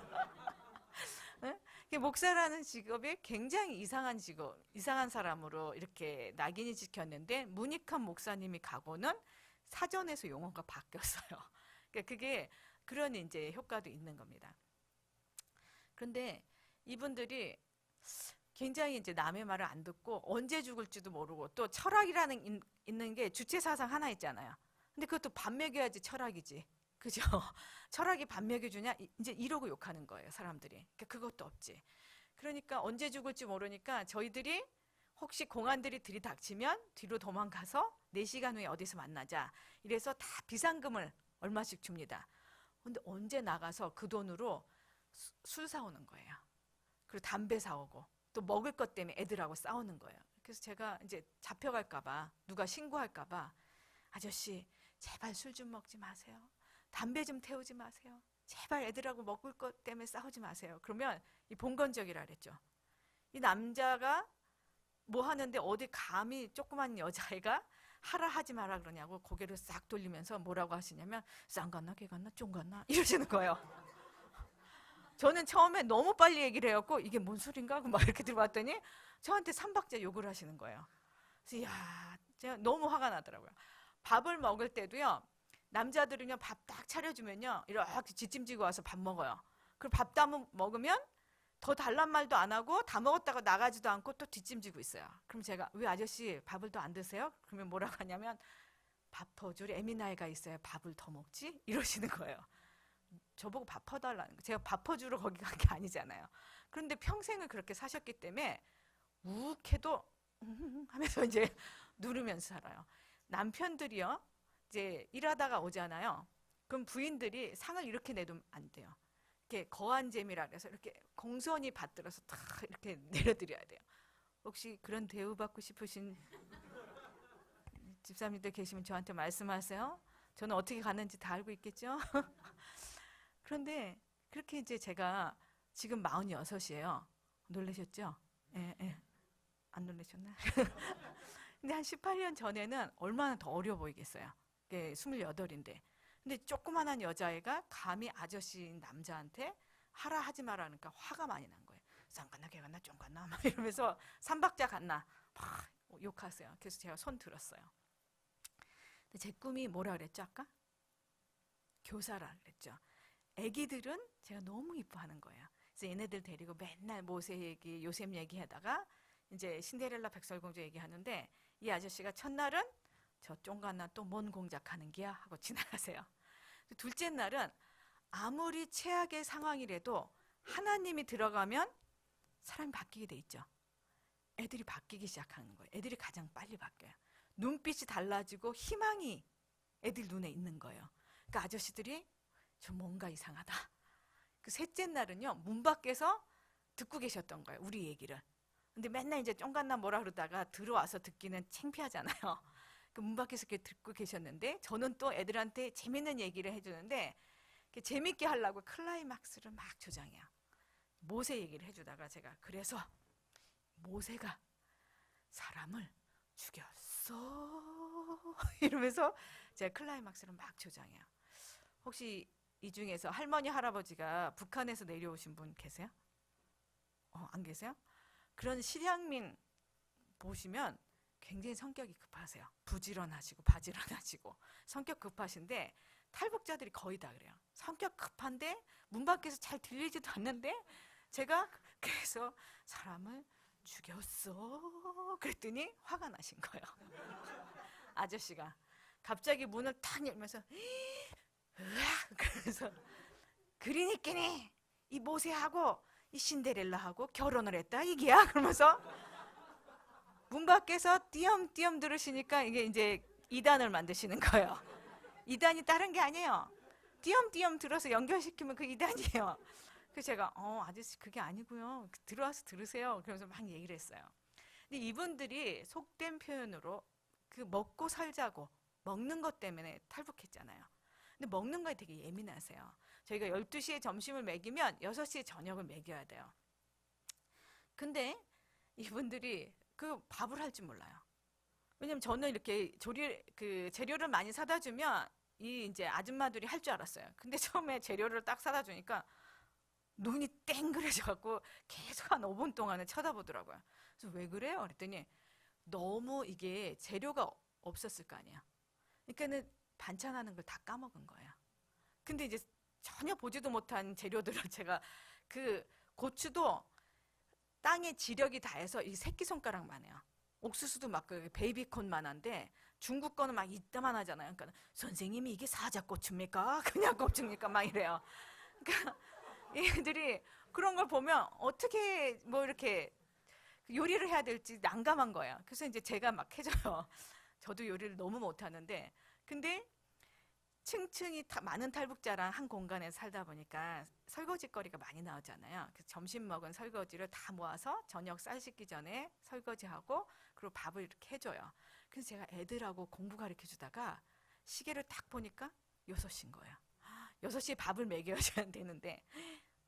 네? 목사라는 직업이 굉장히 이상한 직업, 이상한 사람으로 이렇게 낙인이 찍혔는데 문익한 목사님이 가고는 사전에서 용어가 바뀌었어요. 그러니까 그게 그런 이제 효과도 있는 겁니다. 그런데 이분들이 굉장히 이제 남의 말을 안 듣고 언제 죽을지도 모르고 또 철학이라는 있는 게 주체 사상 하나 있잖아요. 근데 그것도 밥 먹여야지 철학이지. 그죠? 철학이 밥 먹여주냐? 이제 이러고 욕하는 거예요, 사람들이. 그러니까 그것도 없지. 그러니까 언제 죽을지 모르니까 저희들이 혹시 공안들이 들이닥치면 뒤로 도망가서 4시간 후에 어디서 만나자. 이래서 다 비상금을 얼마씩 줍니다. 근데 언제 나가서 그 돈으로 술 사오는 거예요. 그리고 담배 사오고 또 먹을 것 때문에 애들하고 싸우는 거예요. 그래서 제가 이제 잡혀갈까봐 누가 신고할까봐 아저씨 제발 술 좀 먹지 마세요. 담배 좀 태우지 마세요. 제발 애들하고 먹을 것 때문에 싸우지 마세요. 그러면 이 봉건적이라 그랬죠. 이 남자가 뭐 하는데 어디 감히 조그만 여자애가 하라 하지 마라 그러냐고 고개를 싹 돌리면서 뭐라고 하시냐면 쌍 갔나 개 갔나 쫑 갔나 이러시는 거예요. 저는 처음에 너무 빨리 얘기를 해갖고 이게 뭔 소린가 막 이렇게 들어봤더니 저한테 3박자 욕을 하시는 거예요. 그래서 이야 제가 너무 화가 나더라고요. 밥을 먹을 때도요. 남자들은요 밥 딱 차려주면요 이렇게 뒷짐지고 와서 밥 먹어요. 그리고 밥 다 먹으면 더 달란 말도 안 하고 다 먹었다가 나가지도 않고 또 뒷짐지고 있어요. 그럼 제가 왜 아저씨 밥을 더 안 드세요? 그러면 뭐라고 하냐면 밥 퍼줄 애미 나이가 있어야 밥을 더 먹지? 이러시는 거예요. 저보고 밥 퍼달라는 거. 제가 밥 퍼주러 거기 간 게 아니잖아요. 그런데 평생을 그렇게 사셨기 때문에 우욱해도 하면서 이제 누르면서 살아요. 남편들이요. 이제 일하다가 오잖아요. 그럼 부인들이 상을 이렇게 내두면 안 돼요. 이렇게 거한잼이라 그래서 이렇게 공손히 받들어서 탁 이렇게 내려드려야 돼요. 혹시 그런 대우 받고 싶으신 집사님들 계시면 저한테 말씀하세요. 저는 어떻게 가는지 다 알고 있겠죠? 그런데 그렇게 이제 제가 지금 46이에요. 놀라셨죠? 예, 예. 안 놀라셨나? 근데 한 18년 전에는 얼마나 더 어려 보이겠어요. 28인데. 근데 조그만한 여자애가 감히 아저씨인 남자한테 하라 하지 말라니까 화가 많이 난 거예요. 쌍갔나 개갔나 쫑갔나 막 이러면서 3박자 갔나 막 욕하세요. 그래서 제가 손 들었어요. 근데 제 꿈이 뭐라 그랬죠 아까? 교사라 그랬죠. 애기들은 제가 너무 이뻐하는 거예요. 그래서 얘네들 데리고 맨날 모세 얘기, 요셉 얘기하다가 이제 신데렐라 백설공주 얘기하는데 이 아저씨가 첫날은 저 쫑갔나 또 뭔 공작하는 기야 하고 지나가세요. 둘째 날은 아무리 최악의 상황이라도 하나님이 들어가면 사람이 바뀌게 돼 있죠. 애들이 바뀌기 시작하는 거예요. 애들이 가장 빨리 바뀌어요. 눈빛이 달라지고 희망이 애들 눈에 있는 거예요. 그러니까 아저씨들이 좀 뭔가 이상하다. 그 셋째 날은요, 문 밖에서 듣고 계셨던 거예요, 우리 얘기를. 근데 맨날 이제 쫑갓나 뭐라 그러다가 들어와서 듣기는 창피하잖아요. 그 문 밖에서 이렇게 듣고 계셨는데, 저는 또 애들한테 재밌는 얘기를 해주는데, 재밌게 하려고 클라이막스를 막 조장해요. 모세 얘기를 해주다가 제가, 그래서 모세가 사람을 죽였어 이러면서 제가 클라이막스를 막 조장해요. 혹시 이 중에서 할머니 할아버지가 북한에서 내려오신 분 계세요? 안 계세요? 그런 실향민 보시면 굉장히 성격이 급하세요. 부지런하시고 바지런하시고 성격 급하신데, 탈북자들이 거의 다 그래요. 성격 급한데 문 밖에서 잘 들리지도 않는데, 제가 그래서 사람을 죽였어 그랬더니 화가 나신 거예요. 아저씨가 갑자기 문을 탁 열면서 으악 그래서, 그러니까니 이 모세하고 이 신데렐라하고 결혼을 했다 이게야 그러면서 문 밖에서 띄엄띄엄 들으시니까 이게 이제 이단을 만드시는 거예요. 이단이 다른 게 아니에요. 띄엄띄엄 들어서 연결시키면 그 이단이에요. 그래서 제가 아저씨 그게 아니고요, 들어와서 들으세요 그러면서 막 얘기를 했어요. 근데 이분들이 속된 표현으로 그 먹고 살자고 먹는 것 때문에 탈북했잖아요. 근데 먹는 거에 되게 예민하세요. 저희가 12시에 점심을 먹이면 6시에 저녁을 먹여야 돼요. 근데 이분들이 그 밥을 할 줄 몰라요. 왜냐면 저는 이렇게 재료를 많이 사다 주면 이 이제 아줌마들이 할 줄 알았어요. 근데 처음에 재료를 딱 사다 주니까 눈이 땡그래져 갖고 계속 한 5분 동안은 쳐다보더라고요. 그래서 왜 그래요? 그랬더니 너무 이게 재료가 없었을 거 아니야. 그러니까는 반찬하는 걸 다 까먹은 거예요. 근데 이제 전혀 보지도 못한 재료들을 제가, 그 고추도 땅에 지력이 다해서 이 새끼손가락만 해요. 옥수수도 막 그 베이비콘만 한데 중국 거는 막 이따만 하잖아요. 그러니까 선생님이 이게 사자고추입니까? 그냥 고추입니까? 막 이래요. 그러니까 얘들이 그런 걸 보면 어떻게 뭐 이렇게 요리를 해야 될지 난감한 거예요. 그래서 이제 제가 막 해줘요. 저도 요리를 너무 못하는데, 근데 층층이 많은 탈북자랑 한 공간에서 살다 보니까 설거지거리가 많이 나오잖아요. 그래서 점심 먹은 설거지를 다 모아서 저녁 쌀 씻기 전에 설거지하고, 그리고 밥을 이렇게 해줘요. 그래서 제가 애들하고 공부 가르쳐 주다가 시계를 딱 보니까 6시인 거예요. 6시에 밥을 먹여줘야 되는데,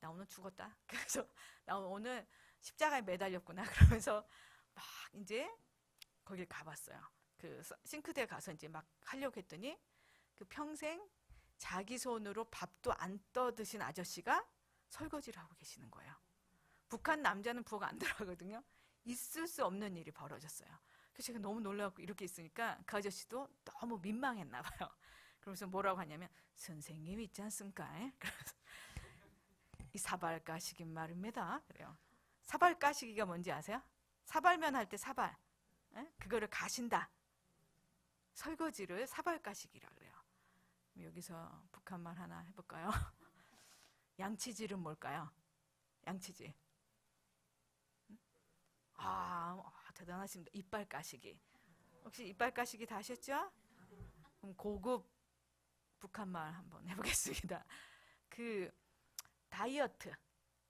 나 오늘 죽었다. 그래서 나 오늘 십자가에 매달렸구나. 그러면서 막 이제 거길 가봤어요. 그 싱크대에 가서 이제 막 하려고 했더니, 그 평생 자기 손으로 밥도 안 떠 드신 아저씨가 설거지를 하고 계시는 거예요. 북한 남자는 부엌 안 들어가거든요. 있을 수 없는 일이 벌어졌어요. 그래서 제가 너무 놀라고 이렇게 있으니까 그 아저씨도 너무 민망했나 봐요. 그러면서 뭐라고 하냐면, 선생님 있지 않습니까? 그래서 이 사발 까시기 말입니다. 그래요. 사발 까시기가 뭔지 아세요? 사발면 할 때 사발, 그거를 가신다. 설거지를 사발 까시기라 그래요. 여기서 북한말 하나 해볼까요? 양치질은 뭘까요? 양치질. 대단하십니다. 이빨 까시기. 혹시 이빨 까시기 다 하셨죠? 그럼 고급 북한말 한번 해보겠습니다. 그 다이어트.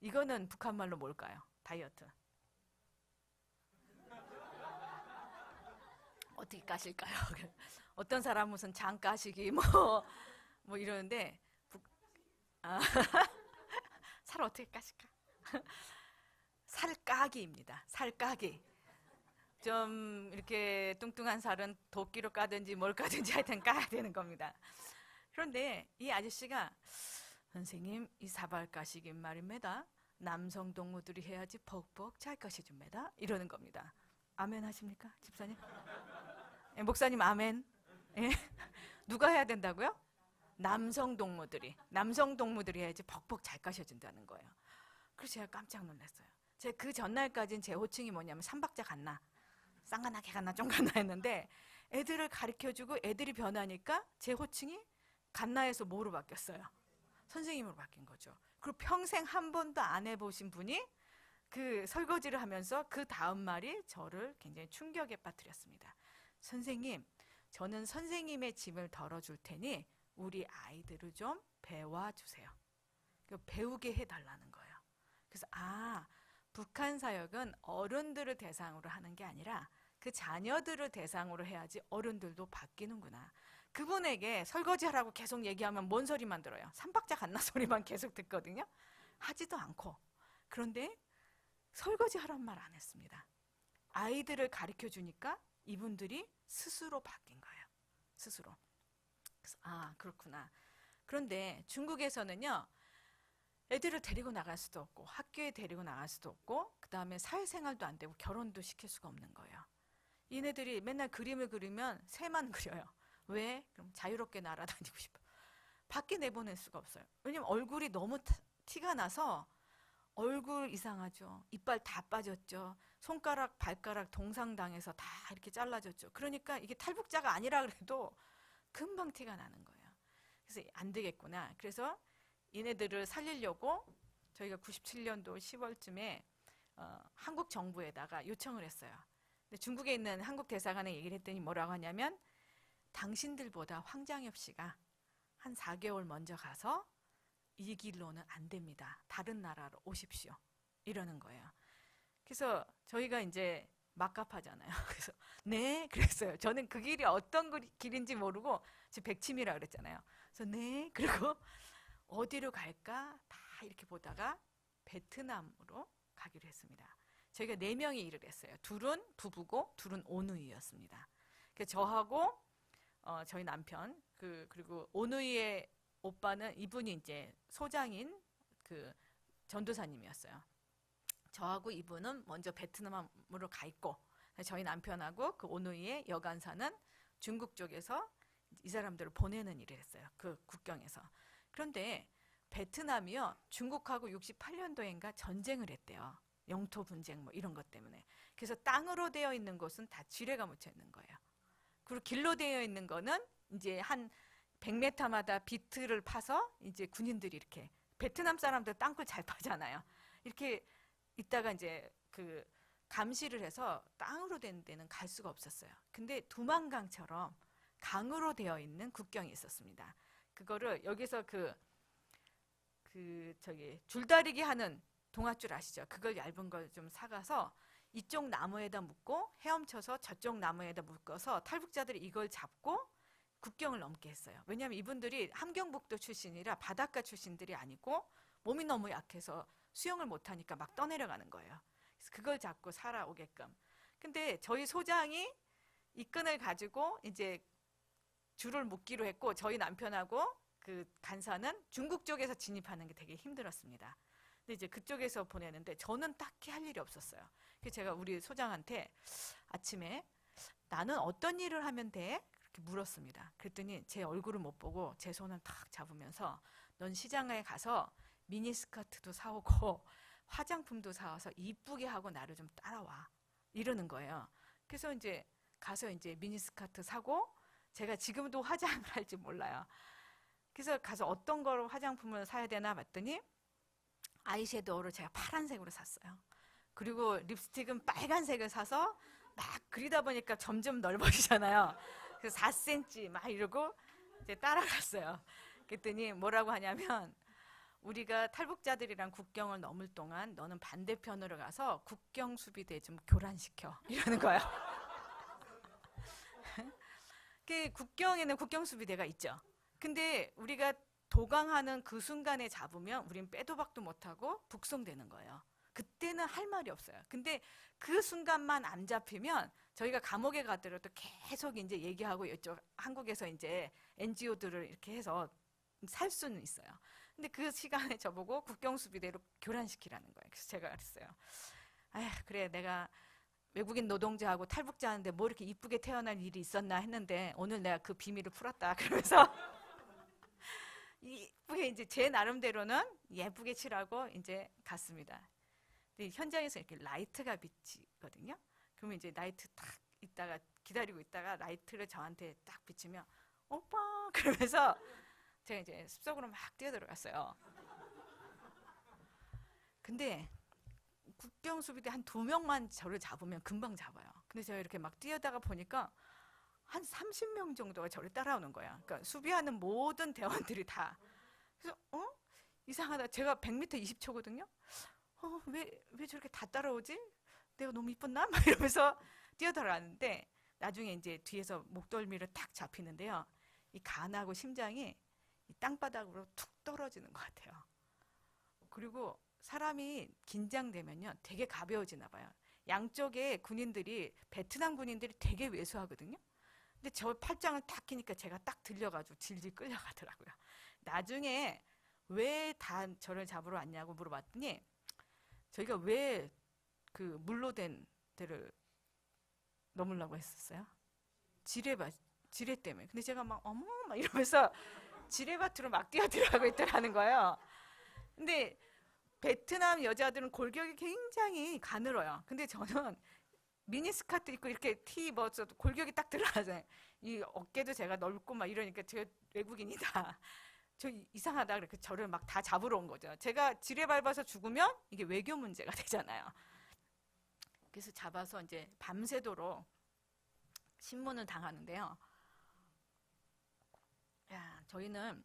이거는 북한말로 뭘까요? 다이어트. 어떻게 까실까요? 어떤 사람은 무슨 장 까시기 뭐 이러는데, 살 어떻게 까실까? 살 까기입니다. 살 까기. 좀 이렇게 뚱뚱한 살은 도끼로 까든지 뭘 까든지 하여튼 까야 되는 겁니다. 그런데 이 아저씨가, 선생님 이 사발 까시기 말입니다. 남성 동무들이 해야지 벅벅 잘 까시줍니다. 이러는 겁니다. 아멘 하십니까, 집사님? 목사님 아멘. 예? 누가 해야 된다고요? 남성 동무들이 해야지 벅벅 잘 까셔준다는 거예요. 그래서 제가 깜짝 놀랐어요. 제가 그 전날까지는 제 호칭이 뭐냐면 삼박자 갔나, 쌍가나 개가나 쫑가나 했는데, 애들을 가르쳐주고 애들이 변하니까 제 호칭이 갓나에서 뭐로 바뀌었어요? 선생님으로 바뀐 거죠. 그리고 평생 한 번도 안 해보신 분이 그 설거지를 하면서 그 다음 말이 저를 굉장히 충격에 빠뜨렸습니다. 선생님, 저는 선생님의 짐을 덜어줄 테니 우리 아이들을 좀 배워주세요. 배우게 해달라는 거예요. 그래서 북한 사역은 어른들을 대상으로 하는 게 아니라 그 자녀들을 대상으로 해야지 어른들도 바뀌는구나. 그분에게 설거지하라고 계속 얘기하면 뭔 소리만 들어요. 삼박자 갓나 소리만 계속 듣거든요. 하지도 않고. 그런데 설거지하란 말 안 했습니다. 아이들을 가르쳐 주니까 이분들이 스스로 바뀐 거예요. 스스로. 그래서 그렇구나. 그런데 중국에서는요, 애들을 데리고 나갈 수도 없고 학교에 데리고 나갈 수도 없고 그 다음에 사회생활도 안 되고 결혼도 시킬 수가 없는 거예요. 얘네들이 맨날 그림을 그리면 새만 그려요. 왜? 그럼 자유롭게 날아다니고 싶어. 밖에 내보낼 수가 없어요. 왜냐면 얼굴이 너무 티가 나서 얼굴 이상하죠. 이빨 다 빠졌죠. 손가락, 발가락 동상당해서 다 이렇게 잘라졌죠. 그러니까 이게 탈북자가 아니라 그래도 금방 티가 나는 거예요. 그래서 안 되겠구나. 그래서 얘네들을 살리려고 저희가 97년도 10월쯤에 한국 정부에다가 요청을 했어요. 근데 중국에 있는 한국 대사관에 얘기를 했더니 뭐라고 하냐면 당신들보다 황장엽 씨가 한 4개월 먼저 가서 이 길로는 안 됩니다. 다른 나라로 오십시오. 이러는 거예요. 그래서 저희가 이제 막갑하잖아요. 그래서 네 그랬어요. 저는 그 길이 어떤 길인지 모르고 지금 백침이라 그랬잖아요. 그래서 네 그리고 어디로 갈까 다 이렇게 보다가 베트남으로 가기로 했습니다. 저희가 4명이 일을 했어요. 둘은 부부고 둘은 오누이였습니다. 그래서 저하고 저희 남편 그리고 오누이의 오빠는 이분이 이제 소장인 그 전도사님이었어요. 저하고 이분은 먼저 베트남으로 가 있고 저희 남편하고 그 오누이의 여간사는 중국 쪽에서 이 사람들을 보내는 일을 했어요. 그 국경에서. 그런데 베트남이요 중국하고 68년도인가 전쟁을 했대요. 영토 분쟁 뭐 이런 것 때문에. 그래서 땅으로 되어 있는 곳은 다 지뢰가 묻혀 있는 거예요. 그리고 길로 되어 있는 거는 이제 한 100m마다 비트를 파서 이제 군인들이 이렇게 베트남 사람들 땅굴 잘 파잖아요. 이렇게 있다가 이제 그 감시를 해서 땅으로 된 데는 갈 수가 없었어요. 근데 두만강처럼 강으로 되어 있는 국경이 있었습니다. 그거를 여기서 저기 줄다리기 하는 동아줄 아시죠? 그걸 얇은 걸 좀 사가서 이쪽 나무에다 묶고 헤엄쳐서 저쪽 나무에다 묶어서 탈북자들이 이걸 잡고 국경을 넘게 했어요. 왜냐하면 이분들이 함경북도 출신이라 바닷가 출신들이 아니고 몸이 너무 약해서 수영을 못하니까 막 떠내려가는 거예요. 그래서 그걸 잡고 살아오게끔. 근데 저희 소장이 이 끈을 가지고 이제 줄을 묶기로 했고 저희 남편하고 그 간사는 중국 쪽에서 진입하는 게 되게 힘들었습니다. 근데 이제 그쪽에서 보내는데 저는 딱히 할 일이 없었어요. 그래서 제가 우리 소장한테 아침에 나는 어떤 일을 하면 돼? 그렇게 물었습니다. 그랬더니 제 얼굴을 못 보고 제 손을 탁 잡으면서 넌 시장에 가서 미니스커트도 사오고 화장품도 사와서 이쁘게 하고 나를 좀 따라와. 이러는 거예요. 그래서 이제 가서 이제 미니스커트 사고 제가 지금도 화장을 할지 몰라요. 그래서 가서 어떤 거로 화장품을 사야 되나 봤더니 아이섀도우를 제가 파란색으로 샀어요. 그리고 립스틱은 빨간색을 사서 막 그리다 보니까 점점 넓어지잖아요. 그래서 4cm 막 이러고 이제 따라갔어요. 그랬더니 뭐라고 하냐면 우리가 탈북자들이랑 국경을 넘을 동안 너는 반대편으로 가서 국경 수비대 좀 교란시켜 이러는 거예요. 그 국경에는 국경 수비대가 있죠. 근데 우리가 도강하는 그 순간에 잡으면 우린 빼도 박도 못하고 북송되는 거예요. 그때는 할 말이 없어요. 근데 그 순간만 안 잡히면 저희가 감옥에 가더라도 계속 이제 얘기하고 이쪽 한국에서 이제 NGO들을 이렇게 해서 살 수는 있어요. 근데 그 시간에 저보고 국경수비대로 교란시키라는 거예요. 그래서 제가 그랬어요. 아휴, 그래 내가 외국인 노동자하고 탈북자하는데 뭐 이렇게 이쁘게 태어날 일이 있었나 했는데 오늘 내가 그 비밀을 풀었다. 그러면서 이쁘게 이제 제 나름대로는 예쁘게 칠하고 이제 갔습니다. 근데 현장에서 이렇게 라이트가 비치거든요. 그러면 이제 라이트 딱 있다가 기다리고 있다가 라이트를 저한테 딱 비치면 오빠 그러면서 제가 이제 숲속으로 막 뛰어들어갔어요. 근데 국경수비대 한 2명만 저를 잡으면 금방 잡아요. 근데 제가 이렇게 막 뛰어다가 보니까 한 30명 정도가 저를 따라오는 거야. 그러니까 수비하는 모든 대원들이 다. 그래서 이상하다. 제가 100m 20초거든요. 왜 저렇게 다 따라오지? 내가 너무 이뻤나? 막 이러면서 뛰어들어가는데 나중에 이제 뒤에서 목덜미를 탁 잡히는데요. 이 간하고 심장이 이 땅바닥으로 툭 떨어지는 것 같아요. 그리고 사람이 긴장되면요, 되게 가벼워지나 봐요. 양쪽에 군인들이, 베트남 군인들이 되게 왜소하거든요. 근데 저 팔짱을 탁 끼니까 제가 딱 들려가지고 질질 끌려가더라고요. 나중에 왜 다 저를 잡으러 왔냐고 물어봤더니 저희가 왜 그 물로 된 데를 넘으려고 했었어요? 지뢰밭, 지뢰 때문에. 근데 제가 막 어머 막 이러면서 지뢰밭으로 막 뛰어들어가고 있더라는 거예요. 근데 베트남 여자들은 골격이 굉장히 가늘어요. 근데 저는 미니스커트 입고 이렇게 티 입어서 골격이 딱 들어가잖아요. 이 어깨도 제가 넓고 막 이러니까 제가 외국인이다. 저 이상하다. 그렇게 저를 막 다 잡으러 온 거죠. 제가 지뢰 밟아서 죽으면 이게 외교 문제가 되잖아요. 그래서 잡아서 이제 밤새도록 신문을 당하는데요. 야, 저희는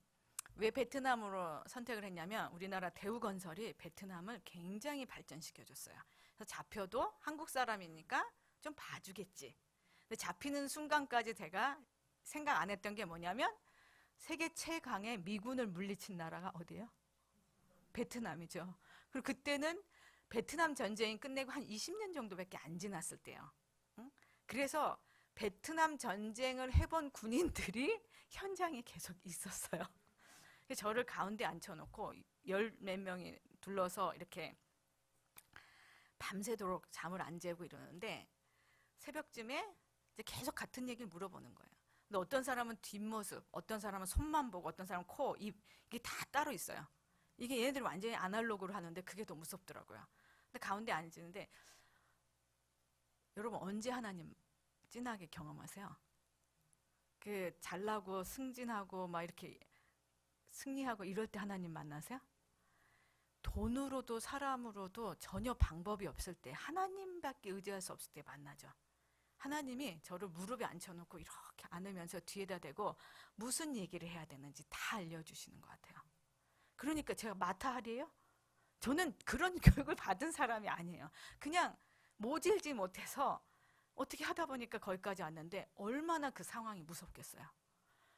왜 베트남으로 선택을 했냐면 우리나라 대우건설이 베트남을 굉장히 발전시켜줬어요. 그래서 잡혀도 한국 사람이니까 좀 봐주겠지. 근데 잡히는 순간까지 제가 생각 안 했던 게 뭐냐면 세계 최강의 미군을 물리친 나라가 어디예요? 베트남이죠. 그리고 그때는 베트남 전쟁이 끝내고 한 20년 정도밖에 안 지났을 때요. 응? 그래서 베트남 전쟁을 해본 군인들이 현장에 계속 있었어요. 저를 가운데 앉혀놓고 열 몇 명이 둘러서 이렇게 밤새도록 잠을 안 재고 이러는데 새벽쯤에 이제 계속 같은 얘기를 물어보는 거예요. 근데 어떤 사람은 뒷모습, 어떤 사람은 손만 보고, 어떤 사람은 코, 입, 이게 다 따로 있어요. 이게 얘네들이 완전히 아날로그로 하는데 그게 더 무섭더라고요. 근데 가운데 앉는데 여러분 언제 하나님 진하게 경험하세요? 그 잘나고 승진하고 막 이렇게 승리하고 이럴 때 하나님 만나세요? 돈으로도 사람으로도 전혀 방법이 없을 때, 하나님밖에 의지할 수 없을 때 만나죠. 하나님이 저를 무릎에 앉혀놓고 이렇게 안으면서 뒤에다 대고 무슨 얘기를 해야 되는지 다 알려주시는 것 같아요. 그러니까 제가 마타할이에요? 저는 그런 교육을 받은 사람이 아니에요. 그냥 모질지 못해서 어떻게 하다 보니까 거기까지 왔는데 얼마나 그 상황이 무섭겠어요.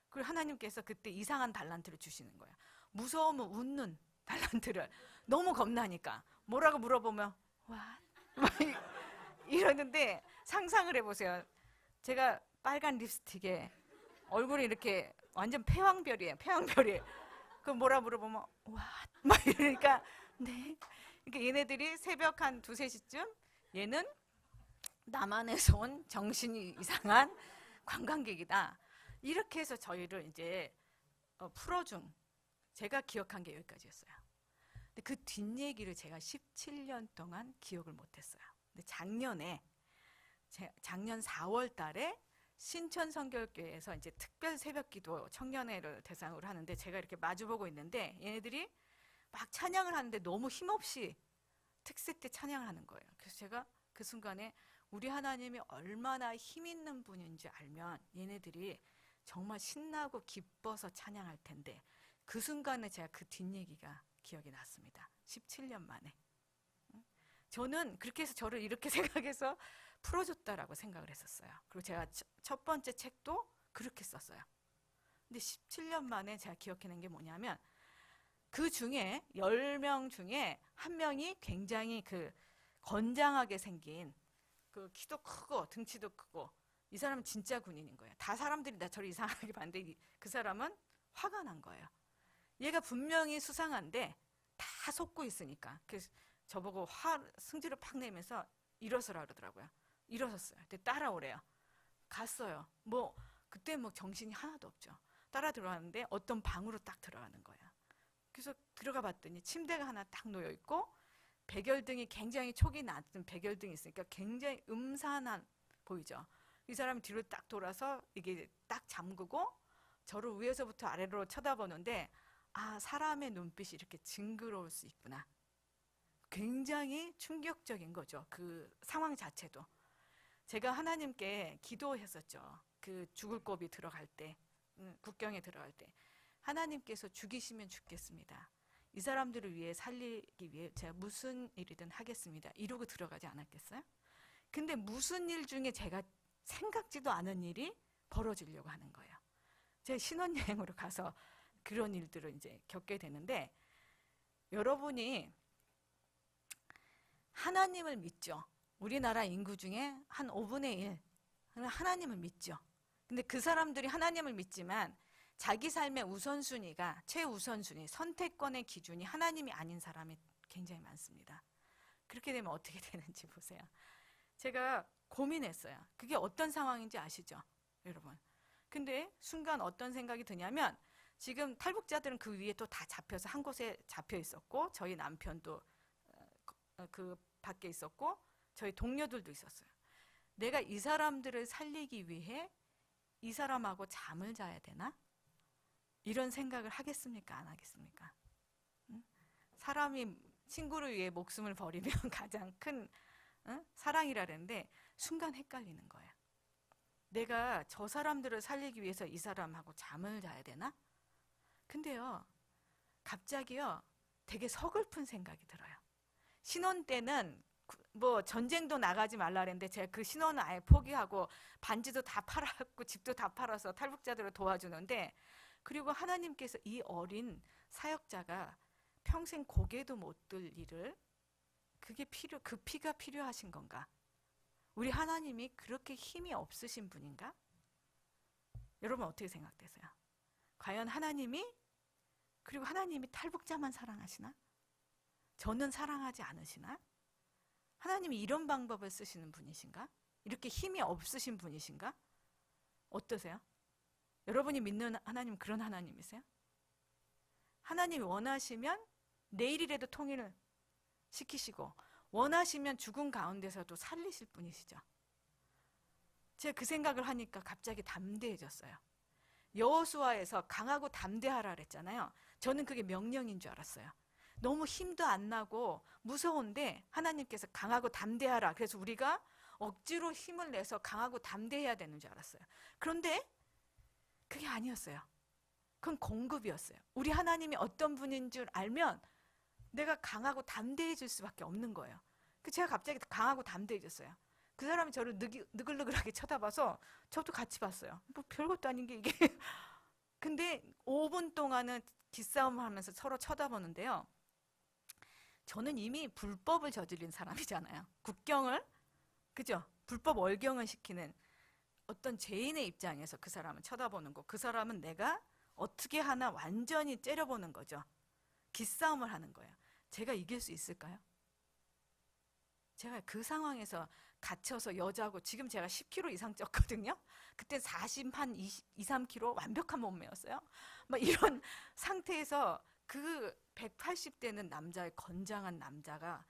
그리고 하나님께서 그때 이상한 달란트를 주시는 거예요. 무서우면 웃는 달란트를. 너무 겁나니까. 뭐라고 물어보면 와 이러는데 상상을 해보세요. 제가 빨간 립스틱에 얼굴이 이렇게 완전 패왕별이에요. 패왕별이에요. 그럼 뭐라 물어보면 와 막 이러니까 네. 그러니까 얘네들이 새벽 한 2, 3시쯤 얘는 남한에서 온 정신이 이상한 관광객이다. 이렇게 해서 저희를 이제 풀어준, 제가 기억한 게 여기까지였어요. 근데 그 뒷얘기를 제가 17년 동안 기억을 못했어요. 근데 작년 4월 달에 신천 성결교회에서 이제 특별 새벽기도 청년회를 대상으로 하는데 제가 이렇게 마주보고 있는데 얘네들이 막 찬양을 하는데 너무 힘없이 특세 때 찬양을 하는 거예요. 그래서 제가 그 순간에 우리 하나님이 얼마나 힘 있는 분인지 알면 얘네들이 정말 신나고 기뻐서 찬양할 텐데 그 순간에 제가 그 뒷얘기가 기억이 났습니다. 17년 만에. 저는 그렇게 해서 저를 이렇게 생각해서 풀어줬다라고 생각을 했었어요. 그리고 제가 첫 번째 책도 그렇게 썼어요. 근데 17년 만에 제가 기억해낸 게 뭐냐면 그 중에 10명 중에 한 명이 굉장히 그 건장하게 생긴 그 키도 크고 등치도 크고 이 사람은 진짜 군인인 거예요. 다 사람들이 나 저를 이상하게 봤는데 그 사람은 화가 난 거예요. 얘가 분명히 수상한데 다 속고 있으니까. 그래서 저보고 승질을 팍 내면서 일어서라 그러더라고요. 일어섰어요. 근데 따라오래요. 갔어요. 뭐 그때 뭐 정신이 하나도 없죠. 따라 들어가는데 어떤 방으로 딱 들어가는 거예요. 그래서 들어가 봤더니 침대가 하나 딱 놓여 있고 백열등이 굉장히 촉이 낮은 백열등이 있으니까 굉장히 음산한 보이죠. 이 사람이 뒤로 딱 돌아서 이게 딱 잠그고 저를 위에서부터 아래로 쳐다보는데 아, 사람의 눈빛이 이렇게 징그러울 수 있구나. 굉장히 충격적인 거죠. 그 상황 자체도. 제가 하나님께 기도했었죠. 그 죽을 고비 들어갈 때, 국경에 들어갈 때 하나님께서 죽이시면 죽겠습니다. 이 사람들을 위해 살리기 위해 제가 무슨 일이든 하겠습니다. 이러고 들어가지 않았겠어요? 근데 무슨 일 중에 제가 생각지도 않은 일이 벌어지려고 하는 거예요. 제가 신혼여행으로 가서 그런 일들을 이제 겪게 되는데, 여러분이 하나님을 믿죠. 우리나라 인구 중에 한 5분의 1 하나님을 믿죠. 근데 그 사람들이 하나님을 믿지만 자기 삶의 우선순위가, 최우선순위, 선택권의 기준이 하나님이 아닌 사람이 굉장히 많습니다. 그렇게 되면 어떻게 되는지 보세요. 제가 고민했어요. 그게 어떤 상황인지 아시죠, 여러분? 근데 순간 어떤 생각이 드냐면, 지금 탈북자들은 그 위에 또 다 잡혀서 한 곳에 잡혀 있었고, 저희 남편도 그 밖에 있었고, 저희 동료들도 있었어요. 내가 이 사람들을 살리기 위해 이 사람하고 잠을 자야 되나? 이런 생각을 하겠습니까? 안 하겠습니까? 사람이 친구를 위해 목숨을 버리면 가장 큰 사랑이라는데, 순간 헷갈리는 거예요. 내가 저 사람들을 살리기 위해서 이 사람하고 잠을 자야 되나? 근데요, 갑자기요, 되게 서글픈 생각이 들어요. 신혼 때는 뭐 전쟁도 나가지 말라 그랬는데, 제가 그 신혼은 아예 포기하고 반지도 다 팔았고 집도 다 팔아서 탈북자들을 도와주는데, 그리고 하나님께서 이 어린 사역자가 평생 고개도 못 들 일을, 그 피가 필요하신 건가? 우리 하나님이 그렇게 힘이 없으신 분인가? 여러분 어떻게 생각되세요? 과연 하나님이, 그리고 하나님이 탈북자만 사랑하시나? 저는 사랑하지 않으시나? 하나님이 이런 방법을 쓰시는 분이신가? 이렇게 힘이 없으신 분이신가? 어떠세요? 여러분이 믿는 하나님 그런 하나님이세요? 하나님이 원하시면 내일이라도 통일을 시키시고, 원하시면 죽음 가운데서도 살리실 분이시죠. 제가 그 생각을 하니까 갑자기 담대해졌어요. 여호수아에서 강하고 담대하라 그랬잖아요. 저는 그게 명령인 줄 알았어요. 너무 힘도 안 나고 무서운데 하나님께서 강하고 담대하라, 그래서 우리가 억지로 힘을 내서 강하고 담대해야 되는 줄 알았어요. 그런데 그게 아니었어요. 그건 공급이었어요. 우리 하나님이 어떤 분인 줄 알면 내가 강하고 담대해질 수밖에 없는 거예요. 제가 갑자기 강하고 담대해졌어요. 그 사람이 저를 느글느글하게 쳐다봐서 저도 같이 봤어요. 뭐 별것도 아닌 게 이게. 근데 5분 동안은 기싸움을 하면서 서로 쳐다보는데요. 저는 이미 불법을 저지른 사람이잖아요. 국경을, 그죠? 불법 월경을 시키는 어떤 죄인의 입장에서 그 사람을 쳐다보는 거, 그 사람은 내가 어떻게 하나 완전히 째려보는 거죠. 기싸움을 하는 거예요. 제가 이길 수 있을까요? 제가 그 상황에서 갇혀서 여자고, 지금 제가 10kg 이상 쪘거든요. 그때 40한 2, 3kg 완벽한 몸매였어요. 막 이런 상태에서 그 180대는 남자의 건장한 남자가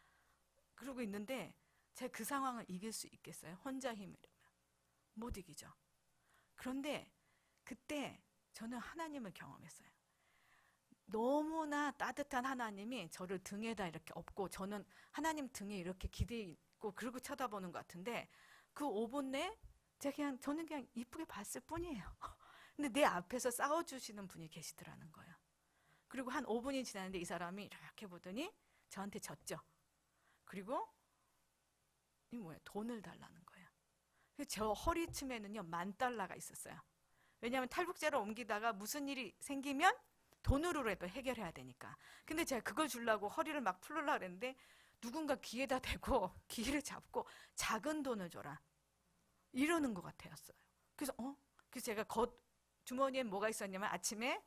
그러고 있는데, 제가 그 상황을 이길 수 있겠어요? 혼자 힘이려면 못 이기죠. 그런데 그때 저는 하나님을 경험했어요. 너무나 따뜻한 하나님이 저를 등에다 이렇게 업고, 저는 하나님 등에 이렇게 기대 있고 그러고 쳐다보는 것 같은데, 그 5분 내에 저는 그냥 이쁘게 봤을 뿐이에요. 근데 내 앞에서 싸워주시는 분이 계시더라는 거예요. 그리고 한 5분이 지났는데 이 사람이 이렇게 보더니 저한테 졌죠. 그리고 이 뭐예요? 돈을 달라는 거예요. 저 허리춤에는요 $10,000가 있었어요. 왜냐하면 탈북자로 옮기다가 무슨 일이 생기면 돈으로라도 해결해야 되니까. 근데 제가 그걸 주려고 허리를 막 풀으려고 했는데, 누군가 귀에다 대고 귀를 잡고 작은 돈을 줘라 이러는 것 같았어요. 그래서 그래서 제가 주머니에 뭐가 있었냐면, 아침에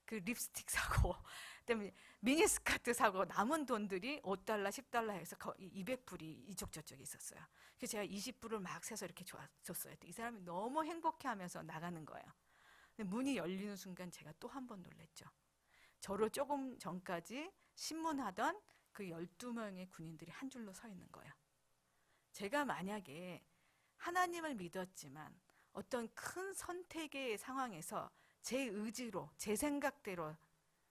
그 립스틱 사고, 그다음에 미니스커트 사고, 남은 돈들이 $5, $10 해서 거의 200불이 이쪽 저쪽에 있었어요. 그래서 제가 20불을 막 세서 이렇게 줬어요. 이 사람이 너무 행복해하면서 나가는 거예요. 근데 문이 열리는 순간 제가 또 한 번 놀랬죠. 저를 조금 전까지 신문하던 그 12명의 군인들이 한 줄로 서 있는 거예요. 제가 만약에 하나님을 믿었지만 어떤 큰 선택의 상황에서 제 의지로, 제 생각대로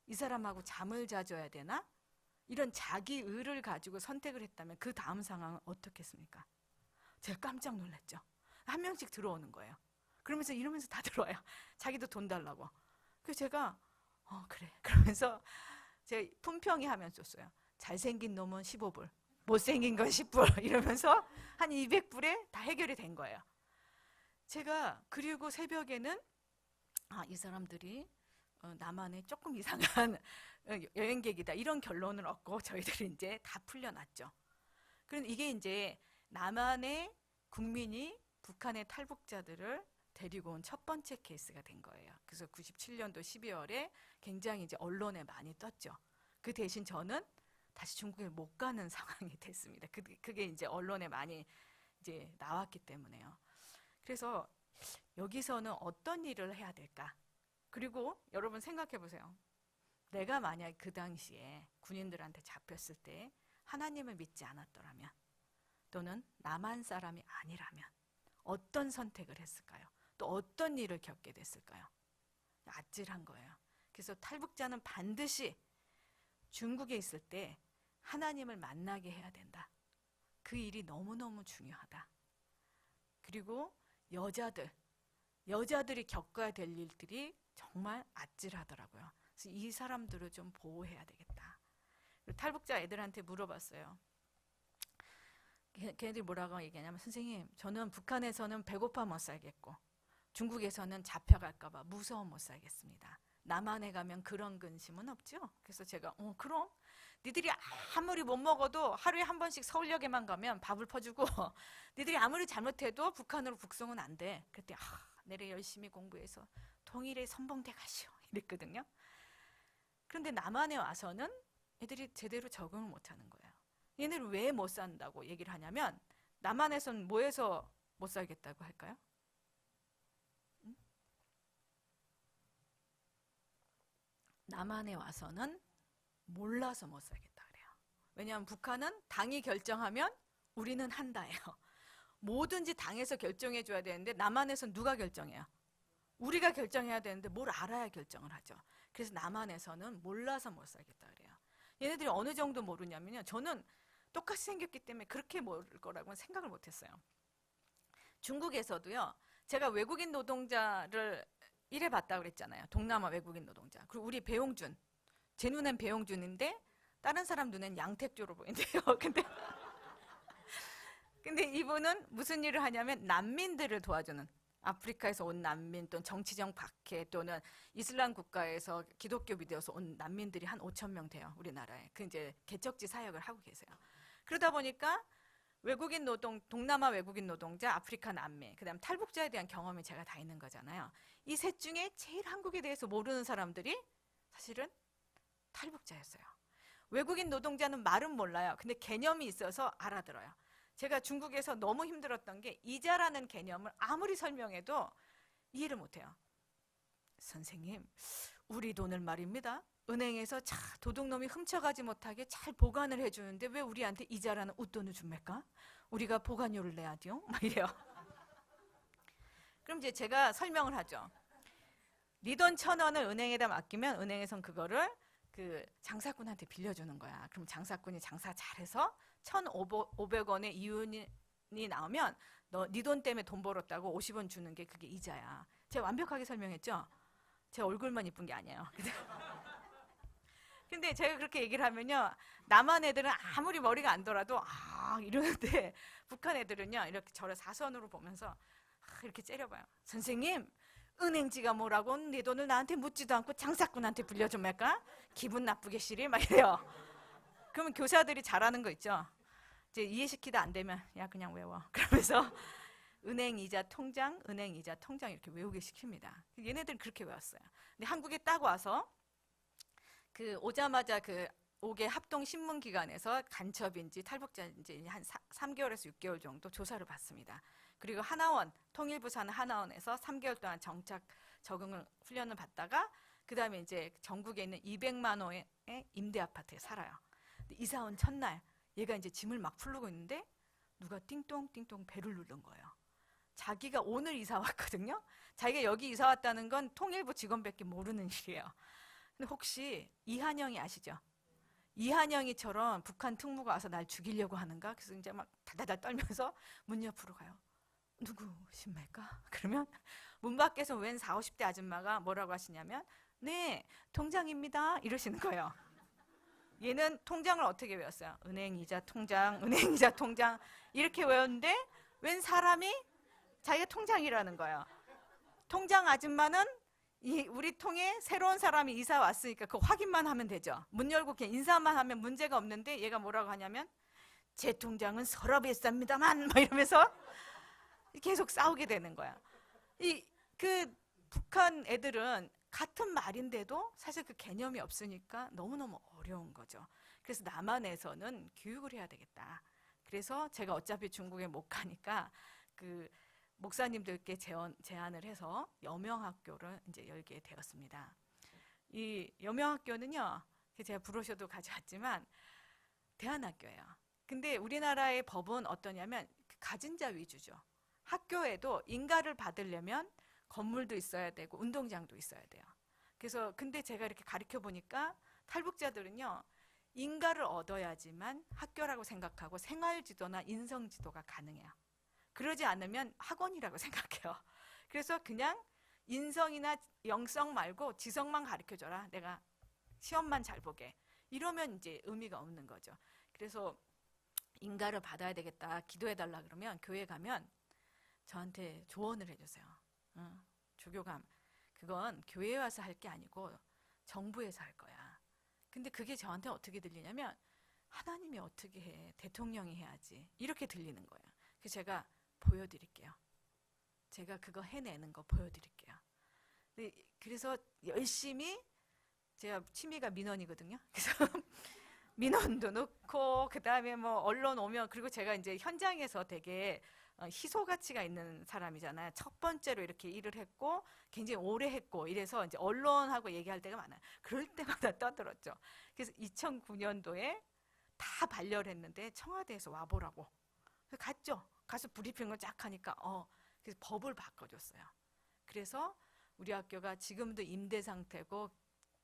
이 사람하고 잠을 자줘야 되나? 이런 자기 의를 가지고 선택을 했다면 그 다음 상황은 어떻겠습니까? 제가 깜짝 놀랐죠. 한 명씩 들어오는 거예요. 그러면서 이러면서 다 들어와요. 자기도 돈 달라고. 그래서 제가 그래 그러면서 제가 품평이 하면 줬어요. 잘생긴 놈은 15불, 못생긴 건 10불 이러면서 한 200불에 다 해결이 된 거예요. 제가 그리고 새벽에는 이 사람들이 나만의 조금 이상한 여행객이다 이런 결론을 얻고 저희들이 이제 다 풀려났죠. 그런데 이게 이제 남한의 국민이 북한의 탈북자들을 데리고 온 첫 번째 케이스가 된 거예요. 그래서 97년도 12월에 굉장히 이제 언론에 많이 떴죠. 그 대신 저는 다시 중국에 못 가는 상황이 됐습니다. 그게 이제 언론에 많이 이제 나왔기 때문에요. 그래서 여기서는 어떤 일을 해야 될까? 그리고 여러분 생각해 보세요. 내가 만약 그 당시에 군인들한테 잡혔을 때 하나님을 믿지 않았더라면 또는 남한 사람이 아니라면 어떤 선택을 했을까요? 또 어떤 일을 겪게 됐을까요? 아찔한 거예요. 그래서 탈북자는 반드시 중국에 있을 때 하나님을 만나게 해야 된다. 그 일이 너무너무 중요하다. 그리고 여자들이 겪어야 될 일들이 정말 아찔하더라고요. 그래서 이 사람들을 좀 보호해야 되겠다. 탈북자 애들한테 물어봤어요. 걔네들이 뭐라고 얘기하냐면 선생님 저는 북한에서는 배고파 못 살겠고 중국에서는 잡혀갈까봐 무서워 못 살겠습니다. 남한에 가면 그런 근심은 없죠? 그래서 제가 그럼 니들이 아무리 못 먹어도 하루에 한 번씩 서울역에만 가면 밥을 퍼주고 니들이 아무리 잘못해도 북한으로 북송은 안 돼. 그랬더니 내래 열심히 공부해서 통일의 선봉대 가시오 이랬거든요. 그런데 남한에 와서는 애들이 제대로 적응을 못하는 거예요. 얘네를 왜 못 산다고 얘기를 하냐면 남한에서는 뭐해서 못 살겠다고 할까요? 남한에 와서는 몰라서 못 살겠다 그래요. 왜냐하면 북한은 당이 결정하면 우리는 한다예요. 뭐든지 당에서 결정해 줘야 되는데 남한에서는 누가 결정해요? 우리가 결정해야 되는데 뭘 알아야 결정을 하죠. 그래서 남한에서는 몰라서 못 살겠다 그래요. 얘네들이 어느 정도 모르냐면요. 저는 똑같이 생겼기 때문에 그렇게 모를 거라고는 생각을 못했어요. 중국에서도요. 제가 외국인 노동자를 일해봤다고 그랬잖아요. 동남아 외국인 노동자. 그리고 우리 배용준. 제 눈엔 배용준인데 다른 사람 눈엔 양택조로 보인대요. 근데 이분은 무슨 일을 하냐면 난민들을 도와주는 아프리카에서 온 난민 또는 정치적 박해 또는 이슬람 국가에서 기독교 믿어서 온 난민들이 한 5천 명 돼요. 우리나라에. 그 이제 개척지 사역을 하고 계세요. 그러다 보니까 동남아 외국인 노동자, 아프리카 난민, 그다음 탈북자에 대한 경험이 제가 다 있는 거잖아요. 이 셋 중에 제일 한국에 대해서 모르는 사람들이 사실은 탈북자였어요. 외국인 노동자는 말은 몰라요. 근데 개념이 있어서 알아들어요. 제가 중국에서 너무 힘들었던 게 이자라는 개념을 아무리 설명해도 이해를 못해요. 선생님, 우리 돈을 말입니다. 은행에서 도둑놈이 훔쳐가지 못하게 잘 보관을 해주는데 왜 우리한테 이자라는 웃돈을 줍니까? 우리가 보관료를 내야 돼요? 막 이래요. 그럼 이제 제가 설명을 하죠. 네 돈 1,000원을 은행에다 맡기면 은행에선 그거를 그 장사꾼한테 빌려주는 거야. 그럼 장사꾼이 장사 잘해서 1,500원의 이윤이 나오면 네 돈 때문에 돈 벌었다고 50원 주는 게 그게 이자야. 제가 완벽하게 설명했죠? 제 얼굴만 이쁜 게 아니에요. 근데 제가 그렇게 얘기를 하면요. 남한 애들은 아무리 머리가 안 돌아도 이러는데 북한 애들은요. 이렇게 저를 사선으로 보면서 이렇게 째려봐요. 선생님, 은행지가 뭐라고 내 돈을 나한테 묻지도 않고 장사꾼한테 빌려줍니까? 기분 나쁘게 시리? 막 이래요. 그러면 교사들이 잘하는 거 있죠? 이제 이해시키다 안 되면 야 그냥 외워. 그러면서 은행이자 통장 이렇게 외우게 시킵니다. 얘네들은 그렇게 외웠어요. 근데 한국에 딱 와서 오자마자 5개 합동 신문기관에서 간첩인지 탈북자인지 한 3개월에서 6개월 정도 조사를 받습니다. 그리고 하나원, 통일부 사는 하나원에서 3개월 동안 정착 적응을 훈련을 받다가 그 다음에 이제 전국에 있는 200만 호의 임대 아파트에 살아요. 근데 이사 온 첫날 얘가 이제 짐을 막 풀고 있는데 누가 띵똥띵똥 배를 누른 거예요. 자기가 오늘 이사 왔거든요. 자기가 여기 이사 왔다는 건 통일부 직원밖에 모르는 일이에요. 근데 혹시 이한영이 아시죠? 이한영이처럼 북한 특무가 와서 날 죽이려고 하는가? 그래서 이제 막 달달달 떨면서 문 옆으로 가요. 누구십니까? 그러면 문 밖에서 웬 40, 50대 아줌마가 뭐라고 하시냐면 네, 통장입니다. 이러시는 거예요. 얘는 통장을 어떻게 외웠어요? 은행이자 통장, 은행이자 통장 이렇게 외웠는데 웬 사람이 자기가 통장이라는 거예요. 통장 아줌마는 우리 통에 새로운 사람이 이사 왔으니까 그거 확인만 하면 되죠. 문 열고 그냥 인사만 하면 문제가 없는데 얘가 뭐라고 하냐면 제 통장은 서랍에 있습니다만 막 이러면서 계속 싸우게 되는 거야. 그 북한 애들은 같은 말인데도 사실 그 개념이 없으니까 너무너무 어려운 거죠. 그래서 남한에서는 교육을 해야 되겠다. 그래서 제가 어차피 중국에 못 가니까 그 목사님들께 제안을 해서 여명학교를 이제 열게 되었습니다. 이 여명학교는요, 제가 브로셔도 가져왔지만 대안학교예요. 근데 우리나라의 법은 어떠냐면 가진 자 위주죠. 학교에도 인가를 받으려면 건물도 있어야 되고 운동장도 있어야 돼요. 그래서 근데 제가 이렇게 가르쳐 보니까 탈북자들은요, 인가를 얻어야지만 학교라고 생각하고 생활지도나 인성지도가 가능해요. 그러지 않으면 학원이라고 생각해요. 그래서 그냥 인성이나 영성 말고 지성만 가르쳐줘라. 내가 시험만 잘 보게. 이러면 이제 의미가 없는 거죠. 그래서 인가를 받아야 되겠다. 기도해달라 그러면 교회 가면 저한테 조언을 해주세요. 조교감, 그건 교회에 와서 할 게 아니고 정부에서 할 거야. 근데 그게 저한테 어떻게 들리냐면 하나님이 어떻게 해? 대통령이 해야지. 이렇게 들리는 거예요. 그래서 제가 보여드릴게요. 제가 그거 해내는 거 보여드릴게요. 그래서 열심히 제가 취미가 민원이거든요. 그래서 민원도 넣고 그 다음에 뭐 언론 오면 그리고 제가 이제 현장에서 되게 희소 가치가 있는 사람이잖아요. 첫 번째로 이렇게 일을 했고 굉장히 오래 했고 이래서 이제 언론하고 얘기할 때가 많아요. 그럴 때마다 떠들었죠. 그래서 2009년도에 다 반려를 했는데 청와대에서 와보라고. 그래서 갔죠. 가서 브리핑을 쫙 하니까 그래서 법을 바꿔줬어요. 그래서 우리 학교가 지금도 임대 상태고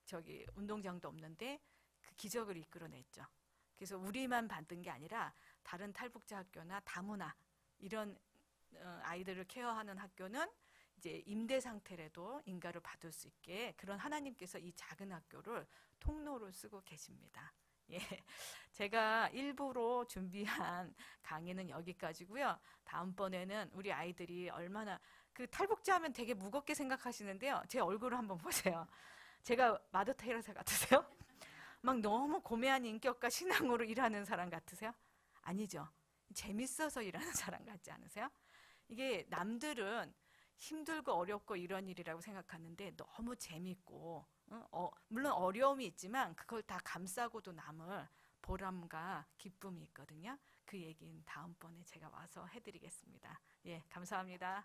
저기 운동장도 없는데 그 기적을 이끌어냈죠. 그래서 우리만 받은 게 아니라 다른 탈북자 학교나 다문화 이런 아이들을 케어하는 학교는 이제 임대 상태라도 인가를 받을 수 있게 그런 하나님께서 이 작은 학교를 통로로 쓰고 계십니다. 예, 제가 일부러 준비한 강의는 여기까지고요. 다음번에는 우리 아이들이 얼마나 그 탈북자 하면 되게 무겁게 생각하시는데요. 제 얼굴을 한번 보세요. 제가 마더 테레사 같으세요? 막 너무 고매한 인격과 신앙으로 일하는 사람 같으세요? 아니죠. 재밌어서 일하는 사람 같지 않으세요? 이게 남들은 힘들고 어렵고 이런 일이라고 생각하는데 너무 재밌고 물론 어려움이 있지만 그걸 다 감싸고도 남을 보람과 기쁨이 있거든요. 그 얘기는 다음번에 제가 와서 해드리겠습니다. 예, 감사합니다.